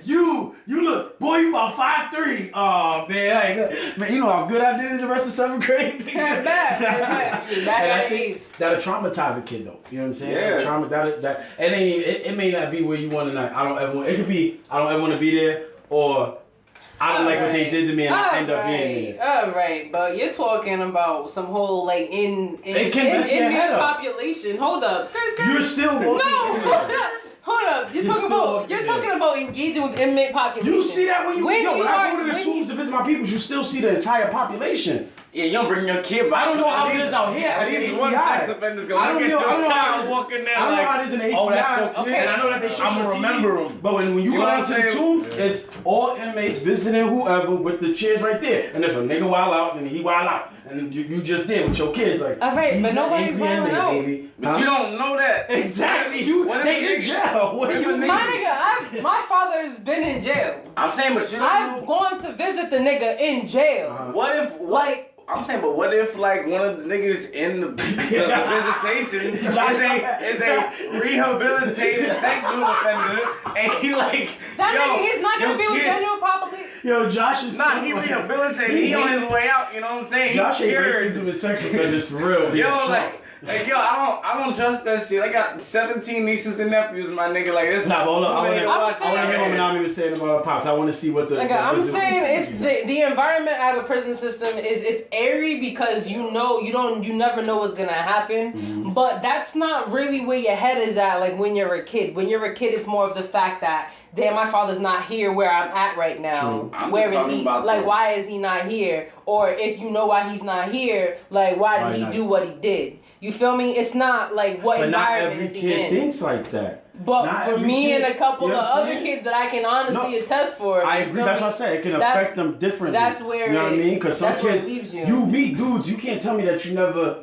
you look, boy, you about 5'3". Oh man, you know how good I did in the rest of 7th grade.
Back at age.
That'll traumatize a kid though. You know what I'm saying?
Yeah.
It may not be where you want to not. I don't ever want to be there, or I don't like what they did to me and I end up being there.
All right, but you're talking about some whole like in population. Hold up.
You're still walking.
Hold up. You're talking about engaging with inmate population.
You see that when I go to the tombs to visit my people, you still see the entire population.
Yeah, you don't bring your kid back.
I don't know how it is out here.
At least one sex offender's gonna look at your child walking there.
I don't know how it is in ACI.
Oh, that's so clear.
And I know that they should.
I'm gonna remember them.
But when you go down to the tombs, it's all inmates visiting whoever with the chairs right there. And if a nigga wild out, then he wild out. And you just there with your kids. Like,
all right, but nobody's wilding out.
Baby.
But you don't know that.
Exactly. They in jail. What do you mean?
My nigga, my father's been in jail.
I'm saying, but you don't
I've gone to visit the nigga in jail.
What if, I'm saying, but what if like one of the niggas in the visitation is a rehabilitated sexual offender, and he like
nigga, he's not gonna be with genuine population.
Yo, Josh is
not he rehabilitated. He on his way out. You know what I'm saying?
Josh ain't racism with sex offenders for real.
I don't trust that shit. I got 17 nieces and nephews, my nigga. Like this.
Nah, hold up. I want to hear what Minami was saying about pops. I want to see what the.
I'm saying it's the environment out of the prison system it's airy because you never know what's gonna happen. Mm-hmm. But that's not really where your head is at. Like when you're a kid. When you're a kid, it's more of the fact that damn, my father's not here where I'm at right now. Where is he? Like, why is he not here? Or if you know why he's not here, like, why did he do what he did? You feel me? It's not like what environment is he in.
Not every kid thinks like that.
But not for me and a couple of other kids that I can honestly attest for.
I agree. That's what I said. It can affect them differently.
That's where
you know what I mean? Because some kids, you meet dudes, you can't tell me that you never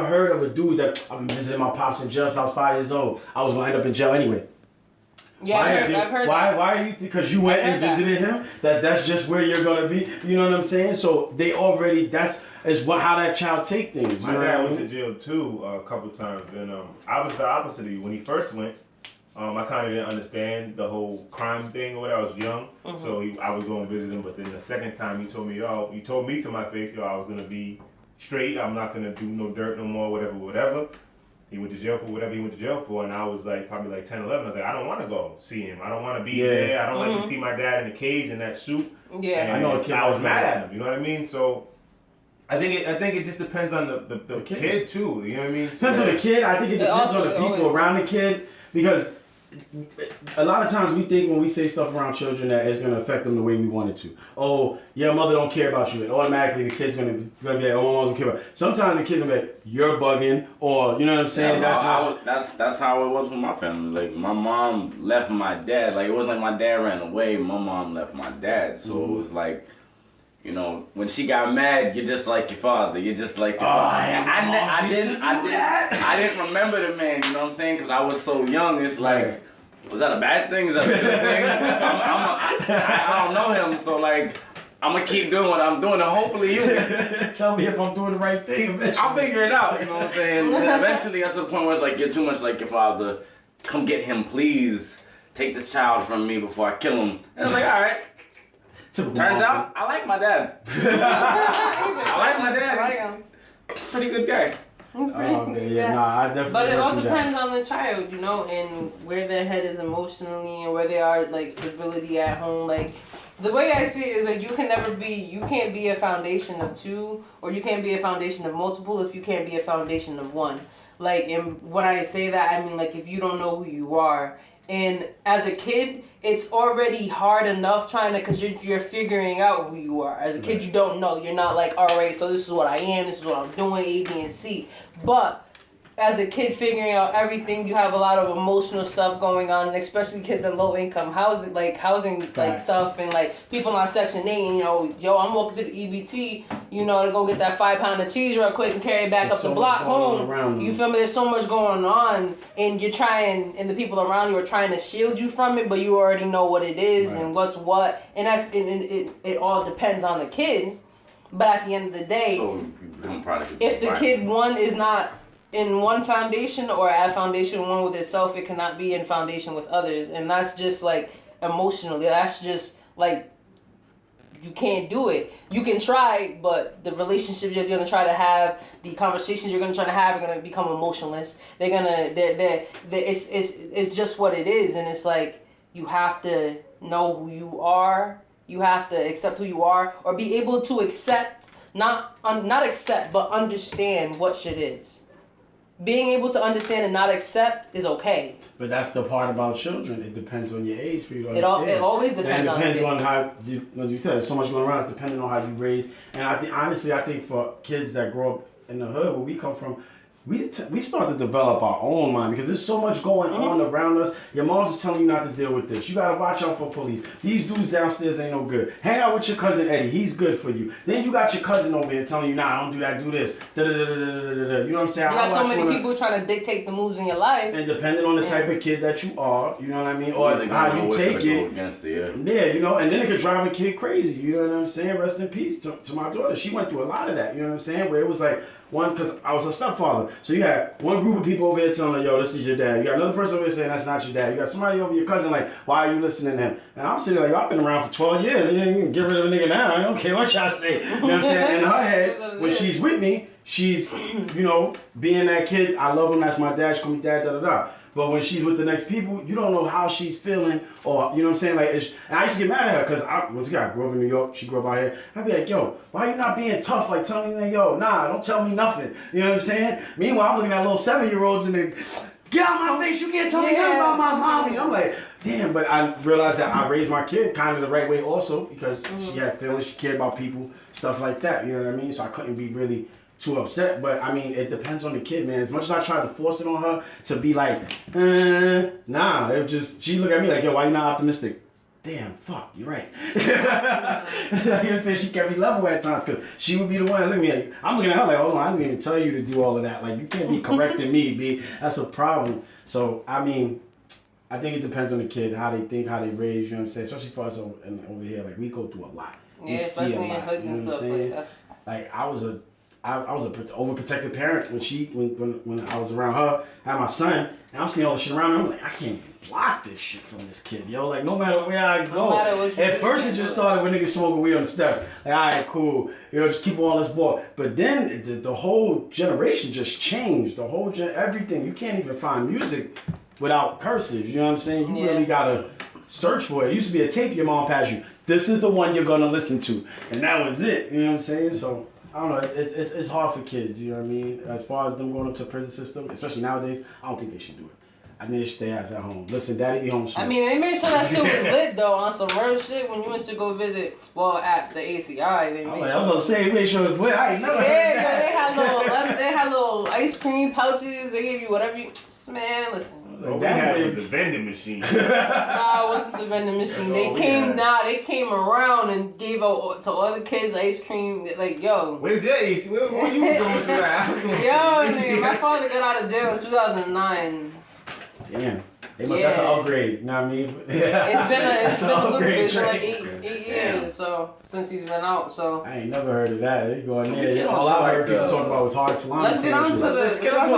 heard of a dude that I've been visiting my pops in jail since I was 5 years old. I was gonna end up in jail anyway.
Yeah, I've heard that.
Why are you? Because you went and visited him. That's just where you're gonna be. You know what I'm saying? So they already. How that child take things.
My dad went to jail too a couple times, and I was the opposite of you. When he first went, I kind of didn't understand the whole crime thing or whatever. I was young, so I was going to visit him. But then the second time, he told me to my face, I was gonna be straight. I'm not gonna do no dirt no more, whatever. He went to jail for whatever he went to jail for, and I was like probably like 10, 11. I was like, I don't want to go see him. I don't want to be there. I don't like to see my dad in a cage in that suit.
Yeah,
I know.
I was mad at him. You know what I mean? So I think it just depends on the kid too. You know what I mean?
Depends on the kid. I think it depends on the people around the kid, because a lot of times we think when we say stuff around children that it's gonna affect them the way we want it to. Oh, your mother don't care about you, and automatically the kid's gonna be like, oh, my mom don't care about you. Sometimes the kid's gonna be like, you're bugging, or you know what I'm saying?
Yeah, that's how it was with my family. Like my mom left my dad. Like it wasn't like my dad ran away. My mom left my dad. So it was like, you know, when she got mad, you're just like your father. You're just like your father. I didn't remember the man. You know what I'm saying? Because I was so young. It's like, was that a bad thing? Is that a good thing? I don't know him, so like, I'm gonna keep doing what I'm doing, and hopefully you
tell me if I'm doing the right thing. Eventually.
I'll figure it out. You know what I'm saying? And eventually, that's the point where it's like you're too much like your father. Come get him, please. Take this child from me before I kill him. And it's like, all right. Turns out, I like my dad. I like my dad.
I like him.
Pretty good guy.
I definitely.
But it all depends on the child, you know, and where their head is emotionally and where they are, like, stability at home. Like, the way I see it is, like, you can't be a foundation of two, or you can't be a foundation of multiple if you can't be a foundation of one. Like, and when I say that, I mean, like, if you don't know who you are. And as a kid, it's already hard enough because you're figuring out who you are. As a kid, you don't know. You're not like, all right, so this is what I am, this is what I'm doing, A, B, and C. But as a kid figuring out everything, you have a lot of emotional stuff going on, and especially kids in low income housing like stuff, and like people on Section 8, and, you know, yo, I'm walking to the EBT, you know, to go get that 5 pound of cheese real quick and carry it back up the block home. You feel me? There's so much going on, and and the people around you are trying to shield you from it, but you already know what it is and what's what, and it all depends on the kid. But at the end of the day, if the kid one is not in one foundation or at foundation one with itself, it cannot be in foundation with others. And that's just like emotionally, that's just like, you can't do it. You can try, but the relationships you're gonna try to have, the conversations you're gonna try to have are gonna become emotionless. It's just what it is. And it's like, you have to know who you are. You have to accept who you are, or be able to accept, not accept, but understand what shit is. Being able to understand and not accept is okay.
But that's the part about children. It depends on your age for you to understand.
It always depends on.
And it depends on how, as you said, there's so much going around. It's depending on how you raise. And I think for kids that grow up in the hood where we come from, we start to develop our own mind, because there's so much going on around us. Your mom's telling you not to deal with this. You gotta watch out for police. These dudes downstairs ain't no good. Hang out with your cousin Eddie. He's good for you. Then you got your cousin over here telling you, nah, don't do that, do this. You know what I'm saying?
You got so many people trying to dictate the moves in your life.
And depending on the type of kid that you are, you know what I mean, or how you take it. Yeah, you know, and then it could drive a kid crazy. You know what I'm saying? Rest in peace to my daughter. She went through a lot of that. You know what I'm saying? Where it was like, because I was a stepfather. So you had one group of people over here telling her, yo, this is your dad. You got another person over here saying that's not your dad. You got somebody over your cousin like, why are you listening to him? And I'm sitting there like, I've been around for 12 years. And you can get rid of a nigga now. I don't care what y'all say. You know what I'm saying? In her head, when she's with me, she's, you know, being that kid. I love him. That's my dad. She call me dad, da-da-da. But when she's with the next people, you don't know how she's feeling, or, you know what I'm saying? Like, and I used to get mad at her, because once again, I grew up in New York, she grew up out here. I'd be like, yo, why you not being tough? Like, telling me, yo, nah, don't tell me nothing. You know what I'm saying? Meanwhile, I'm looking at little 7-year-olds and they, get out my face, you can't tell me nothing about my mommy. I'm like, damn, but I realized that I raised my kid kind of the right way also, because she had feelings, she cared about people, stuff like that, you know what I mean? So I couldn't be really too upset, but I mean, it depends on the kid, man. As much as I tried to force it on her to be like, nah, it just, she looked at me like, yo, why you not optimistic? Damn, fuck, you're right. You know what I'm saying? She kept me level at times, because she would be the one that look at me like, I'm looking at her like, hold on, I didn't even tell you to do all of that. Like, you can't be correcting me, B. That's a problem. So, I mean, I think it depends on the kid, how they think, how they raise, you know what I'm saying? Especially for us over here, like, we go through a lot.
Yeah, especially in hoods and stuff like that.
Like, I was a overprotective parent when I was around her. I had my son, and I'm seeing all the shit around me. I'm like, I can't even block this shit from this kid, yo. Like, no matter where I go. At first, it just started with niggas smoking weed on the steps. Like, all right, cool. You know, just keep on this ball. But then the whole generation just changed. The whole everything. You can't even find music without curses. You know what I'm saying? You really gotta search for it. It used to be a tape your mom passed you. This is the one you're gonna listen to, and that was it. You know what I'm saying? So, I don't know, it's hard for kids, you know what I mean? As far as them going up to the prison system, especially nowadays, I don't think they should do it. I think they should stay ass at home. Listen, daddy be home soon.
I mean, they made sure that shit was lit, though, on some real shit when you went to go visit, well, at the ACI, they made sure.
I was going to say, they made sure it was lit. I ain't never heard that.
They had little ice cream pouches. They gave you whatever you, man, listen.
What we had was the vending machine.
Nah, it wasn't the vending machine. They came around and gave out to all the kids ice cream. Like, yo.
Where's your AC? Where you going through that?
Yo, nigga, my father got out of jail in 2009.
Damn. That's an upgrade, you know what I mean?
It's been a little bit, it's been like 8 years, so, since he's been out, so.
I ain't never heard of that. They go in there. All I heard people talk about was hard salami.
Let's get on to
Let's get on to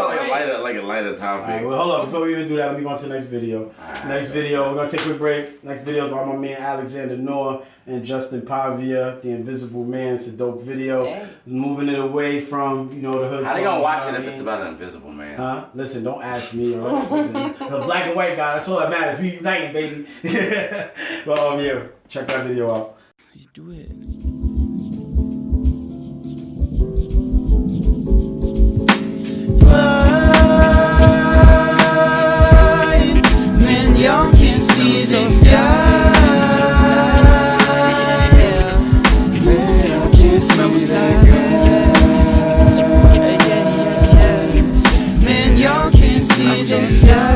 like a lighter topic.
Alright, well, hold up. Before we even do that, let me go on to the next video. Next video, we're going to take a quick break. Next video is by my man Alexander Noah. and Justin Pavia, The Invisible Man. It's a dope video.
Hey.
Moving it away from, the hood.
How they gonna watch it if it's about an invisible man?
Huh? Listen, don't ask me. All right? Listen, the black and white guy, that's all that matters. We uniting, baby. But yeah, check that video out.
Let's do it. Man, y'all can see the sky. Man, y'all can see that sky. Man, y'all can see the sky.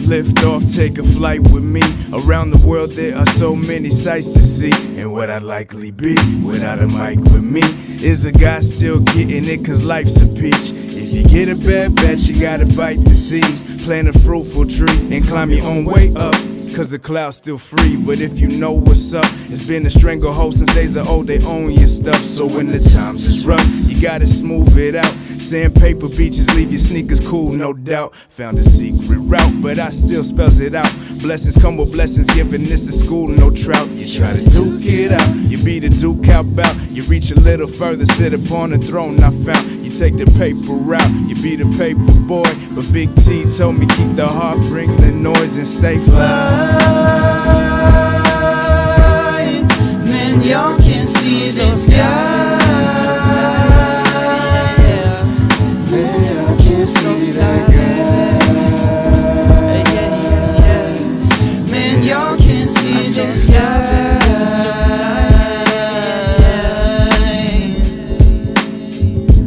Lift off, take a flight with me. Around the world there are so many sights to see. And what I'd likely be without a mic with me is a guy still getting it cause life's a peach. If you get a bad batch, you gotta bite the seed. Plant a fruitful tree and climb your own way up. Cause the cloud's still free, but if you know what's up, it's been a stranglehold since days of old, they own your stuff. So when the times is rough, you gotta smooth it out. Sandpaper beaches leave your sneakers cool, no doubt. Found a secret route, but I still spells it out. Blessings come with blessings, giving this a school, no trout. You try to duke it out, you beat a duke out bout. You reach a little further, sit upon the throne I found. You take the paper route, you be the paper boy. But Big T told me keep the heart, bring the noise and stay fly. Man, y'all can see the sky. Man, y'all can see that guy. Man, y'all can see the sky.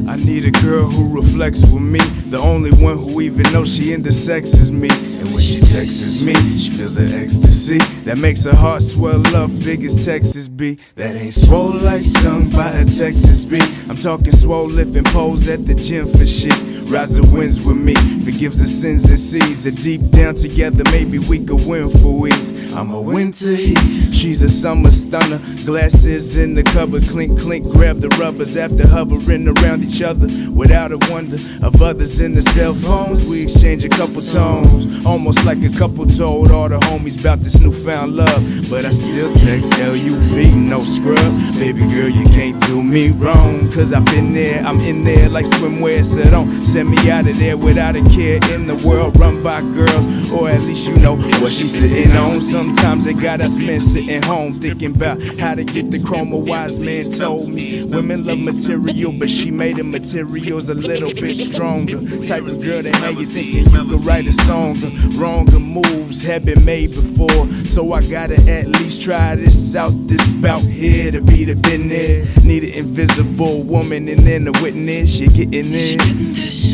I need a girl who reflects with me, the only one who even knows she into sex is me. And when she texts me, she feels an ecstasy that makes her heart swell up big as Texas be. That ain't swole like sung by a Texas beat. I'm talking swole lifting poles at the gym for shit. Rides the winds with me, forgives the sins and seas. And deep down together, maybe we could win for ease. I'm a winter heat, she's a summer stunner. Glasses in the cupboard, clink clink, grab the rubbers after hovering around each other. Without a wonder of others in the cell phones, we exchange a couple tones, almost like a couple told all the homies about this newfound love. But I still text LUV, no scrub. Baby girl, you can't do me wrong, cause I've been there, I'm in there like swimwear. So don't send me out of there without a care in the world run by girls, or at least you know what she's sitting on. Sometimes they got us men sitting home thinking about how to get the chrome. A wise man told me women love material, but she made the materials a little bit stronger. Type of girl that had you thinking you could write a song. Wronger moves have been made before, so I gotta at least try this out. This bout here to be the business. Need an invisible woman and then a witness. You getting this? Is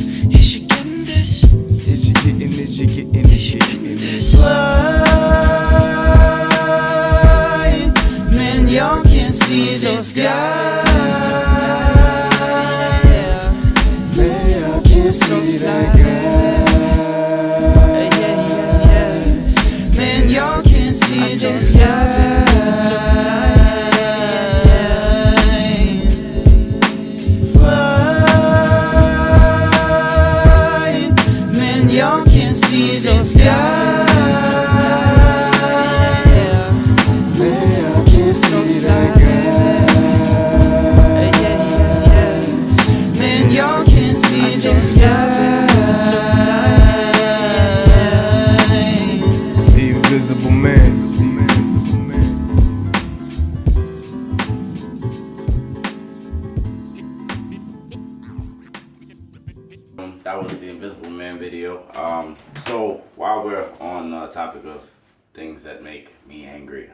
you getting this? Is you getting this? You getting this? You getting this? Fly, man, y'all can see the sky. Man, y'all can see that guy. Man, y'all can see the sky. Fly, man, y'all can see the sky. Man, y'all can see that guy. Man, y'all can see the sky. The invisible man.
That was the Invisible Man video. So while we're on the topic of things that make me angry,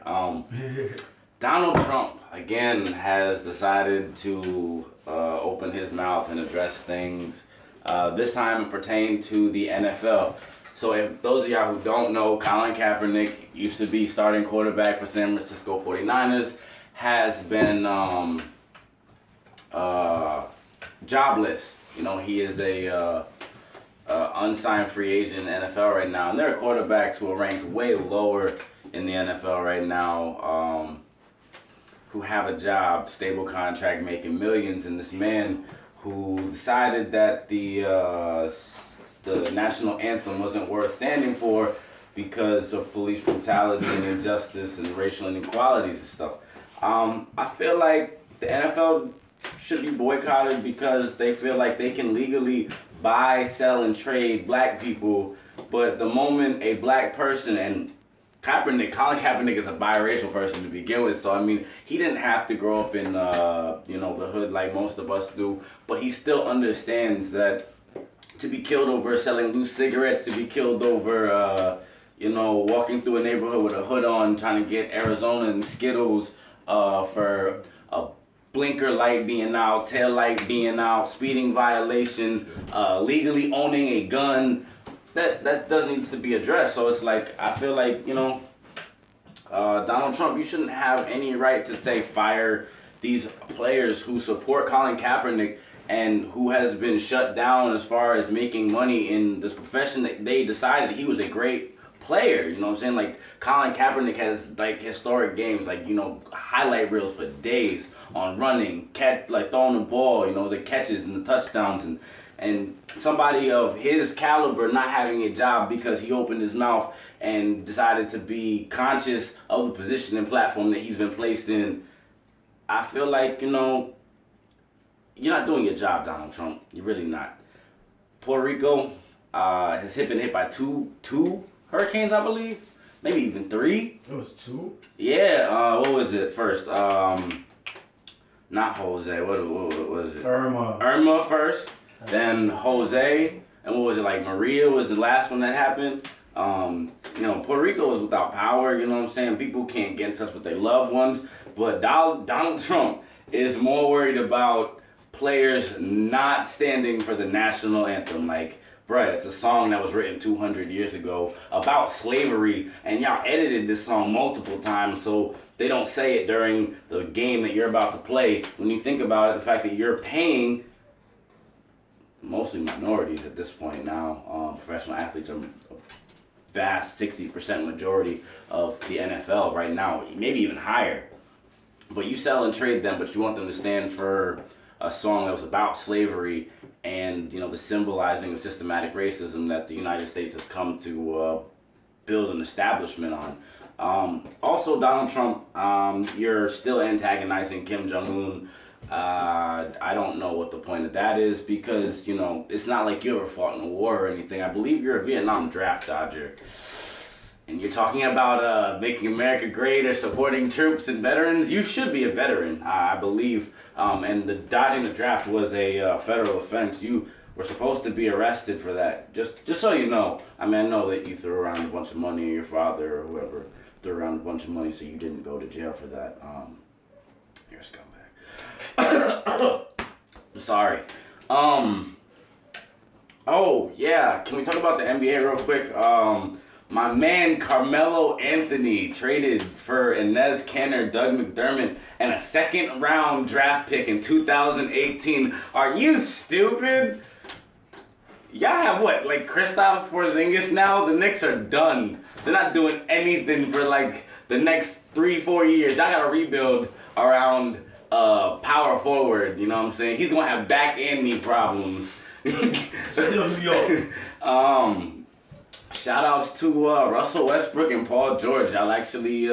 Donald Trump again has decided to open his mouth and address things. This time it pertained to the NFL. So if those of y'all who don't know, Colin Kaepernick used to be starting quarterback for San Francisco 49ers, has been jobless. You know, he is a unsigned free agent in the NFL right now. And there are quarterbacks who are ranked way lower in the NFL right now, who have a job, stable contract, making millions. And this man who decided that the the national anthem wasn't worth standing for because of police brutality and injustice and racial inequalities and stuff. I feel like the NFL should be boycotted because they feel like they can legally buy, sell, and trade black people, but the moment a black person, and Colin Kaepernick is a biracial person to begin with, so I mean, he didn't have to grow up in the hood like most of us do, but he still understands that to be killed over selling loose cigarettes, to be killed over walking through a neighborhood with a hood on, trying to get Arizona and Skittles for a blinker light being out, tail light being out, speeding violation, legally owning a gun. That does need to be addressed. So it's like, I feel like, Donald Trump, you shouldn't have any right to say fire these players who support Colin Kaepernick and who has been shut down as far as making money in this profession that they decided he was a great player. You know what I'm saying? Like, Colin Kaepernick has like historic games, like, highlight reels for days on running, throwing the ball, the catches and the touchdowns, and somebody of his caliber not having a job because he opened his mouth and decided to be conscious of the position and platform that he's been placed in. I feel like, you're not doing your job, Donald Trump. You're really not. Puerto Rico has been hit by two hurricanes, I believe. Maybe even 3.
It was 2?
Yeah, what was it first? Not Jose, what was it? Irma first. Then Jose, and what was it, like Maria was the last one that happened. Puerto Rico was without power, you know what I'm saying? People can't get in touch with their loved ones. But Donald Trump is more worried about players not standing for the national anthem. Like, bruh, it's a song that was written 200 years ago about slavery, and y'all edited this song multiple times so they don't say it during the game that you're about to play. When you think about it, the fact that you're paying mostly minorities at this point now. Professional athletes are a vast 60% majority of the NFL right now, maybe even higher. But you sell and trade them, but you want them to stand for a song that was about slavery and the symbolizing of systematic racism that the United States has come to build an establishment on. Also, Donald Trump, you're still antagonizing Kim Jong-un. I don't know what the point of that is because, it's not like you ever fought in a war or anything. I believe you're a Vietnam draft dodger. And you're talking about making America great or supporting troops and veterans. You should be a veteran, I believe. And the dodging the draft was a federal offense. You were supposed to be arrested for that. Just so you know. I mean, I know that you threw around a bunch of money, or your father or whoever threw around a bunch of money, so you didn't go to jail for that. You're a scumbag. I'm sorry. Oh yeah, can we talk about the NBA real quick? My man Carmelo Anthony traded for Inez Kanter, Doug McDermott, and a second round draft pick in 2018. Are you stupid? Y'all have what, like Kristaps Porzingis now? The Knicks are done. They're not doing anything for like the next 3-4 years. Y'all gotta rebuild around power forward, you know what I'm saying? He's gonna have back and knee problems.
Still New York.
Shout outs to Russell Westbrook and Paul George. I'll actually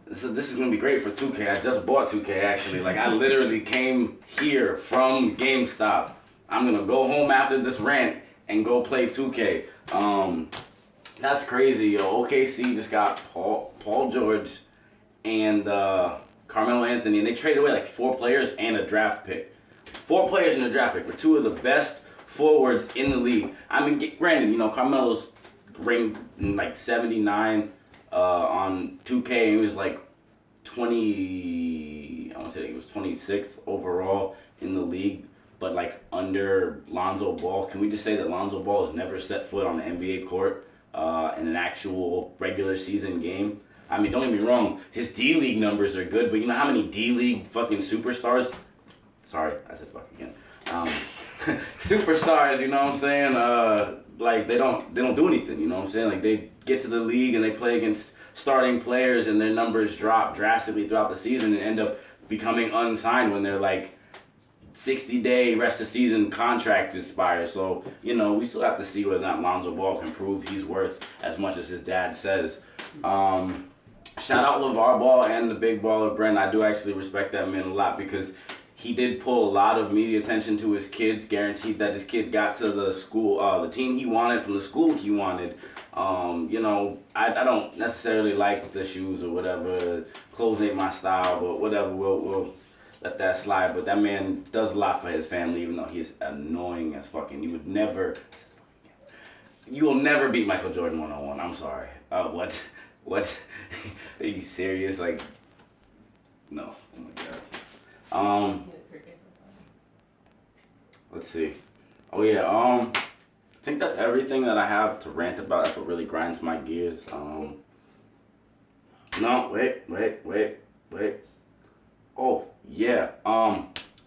this is gonna be great for 2K. I just bought 2K actually. Like, I literally came here from GameStop. I'm gonna go home after this rant and go play 2K. That's crazy, yo. OKC just got Paul George and Carmelo Anthony, and they traded away like 4 players and a draft pick. 4 players and a draft pick for 2 of the best forwards in the league. I mean, granted, Carmelo's ranked like 79 on 2K, and he was like 20. I want to say he was 26th overall in the league, but like under Lonzo Ball. Can we just say that Lonzo Ball has never set foot on the NBA court in an actual regular season game? I mean, don't get me wrong, his D-League numbers are good, but you know how many D-League fucking superstars, sorry, I said fuck again, superstars, you know what I'm saying, like, they don't do anything, you know what I'm saying, like, they get to the league and they play against starting players and their numbers drop drastically throughout the season and end up becoming unsigned when they're like 60-day rest of season contract expires. So, you know, we still have to see whether or not Lonzo Ball can prove he's worth as much as his dad says. Shout out LeVar Ball and the big baller Brent. I do actually respect that man a lot because he did pull a lot of media attention to his kids, guaranteed that his kid got to the school, the team he wanted from the school he wanted. You know, I don't necessarily like the shoes or whatever. Clothes ain't my style, but whatever, we'll let that slide. But that man does a lot for his family, even though he's annoying as fucking. You will never beat Michael Jordan one-on-one. I'm sorry. What? Are you serious? Like, no. Oh my god. Let's see. Oh yeah. I think that's everything that I have to rant about. That's what really grinds my gears. No, wait. Oh yeah.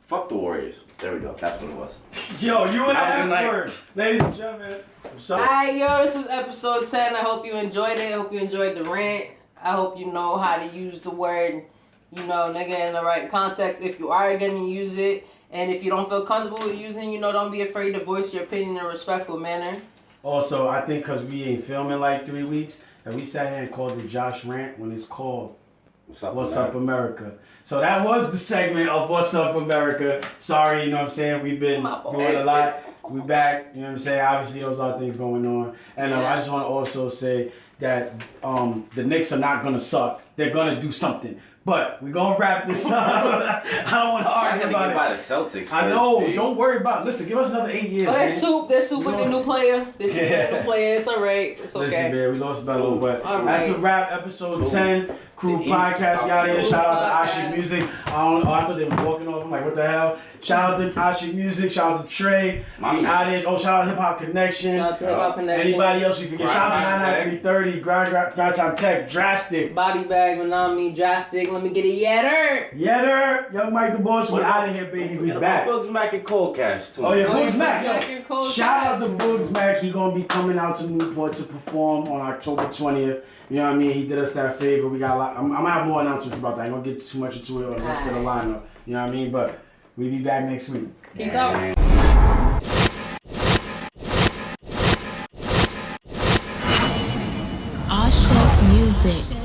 Fuck the Warriors. There we go. That's what it was.
Yo, you and the F word, ladies and gentlemen.
Alright, yo, this is episode 10. I hope you enjoyed it. I hope you enjoyed the rant. I hope you know how to use the word, you know, nigga in the right context if you are gonna use it. And if you don't feel comfortable with using, you know, don't be afraid to voice your opinion in a respectful manner.
Also, I think because we ain't filming like 3 weeks, and we sat here and called it Josh Rant when it's called What's Up America. So that was the segment of What's Up America. Sorry, you know what I'm saying? We've been doing a lot. We back, you know what I'm saying? Obviously, those are things going on. And I just want to also say that the Knicks are not going to suck. They're going to do something. But we're going to wrap this up. I don't want to argue about it.
By the Celtics
I know. Don't worry about it. Listen, give us another 8 years.
Oh, there's Soup with the new player. There's Soup with the new player. It's all right. It's okay.
Listen, man, we lost Bello, but that's a wrap. Episode 10. CRU
The
Podcast. We out here. Shout out to
Podcast.
Ashik Music. I thought they were walking off. I'm like, what the hell? Shout out to Ashik Music. Shout out to Trey. We out here. Oh, shout out to Hip Hop Connection.
Shout out to Hip Hop Connection.
Anybody else we forget? Shout out to 99330. Grind Time Tech. Drastic.
Body Bag, Manami, Drastic. Let me get it.
Yetter. Young Mike the Boss. We out of here, baby. We back.
Bugs Mac and Cold Cash too.
Oh yeah, Bugs Mac. Yo, shout out to Bugs Mac. He gonna be coming out to Newport to perform on October 20th. You know what I mean? He did us that favor. We got a lot. I'm gonna have more announcements about that. I ain't gonna get too much into it or the rest of the lineup. You know what I mean? But we'll be back next week.
Peace out.
Ashik Music.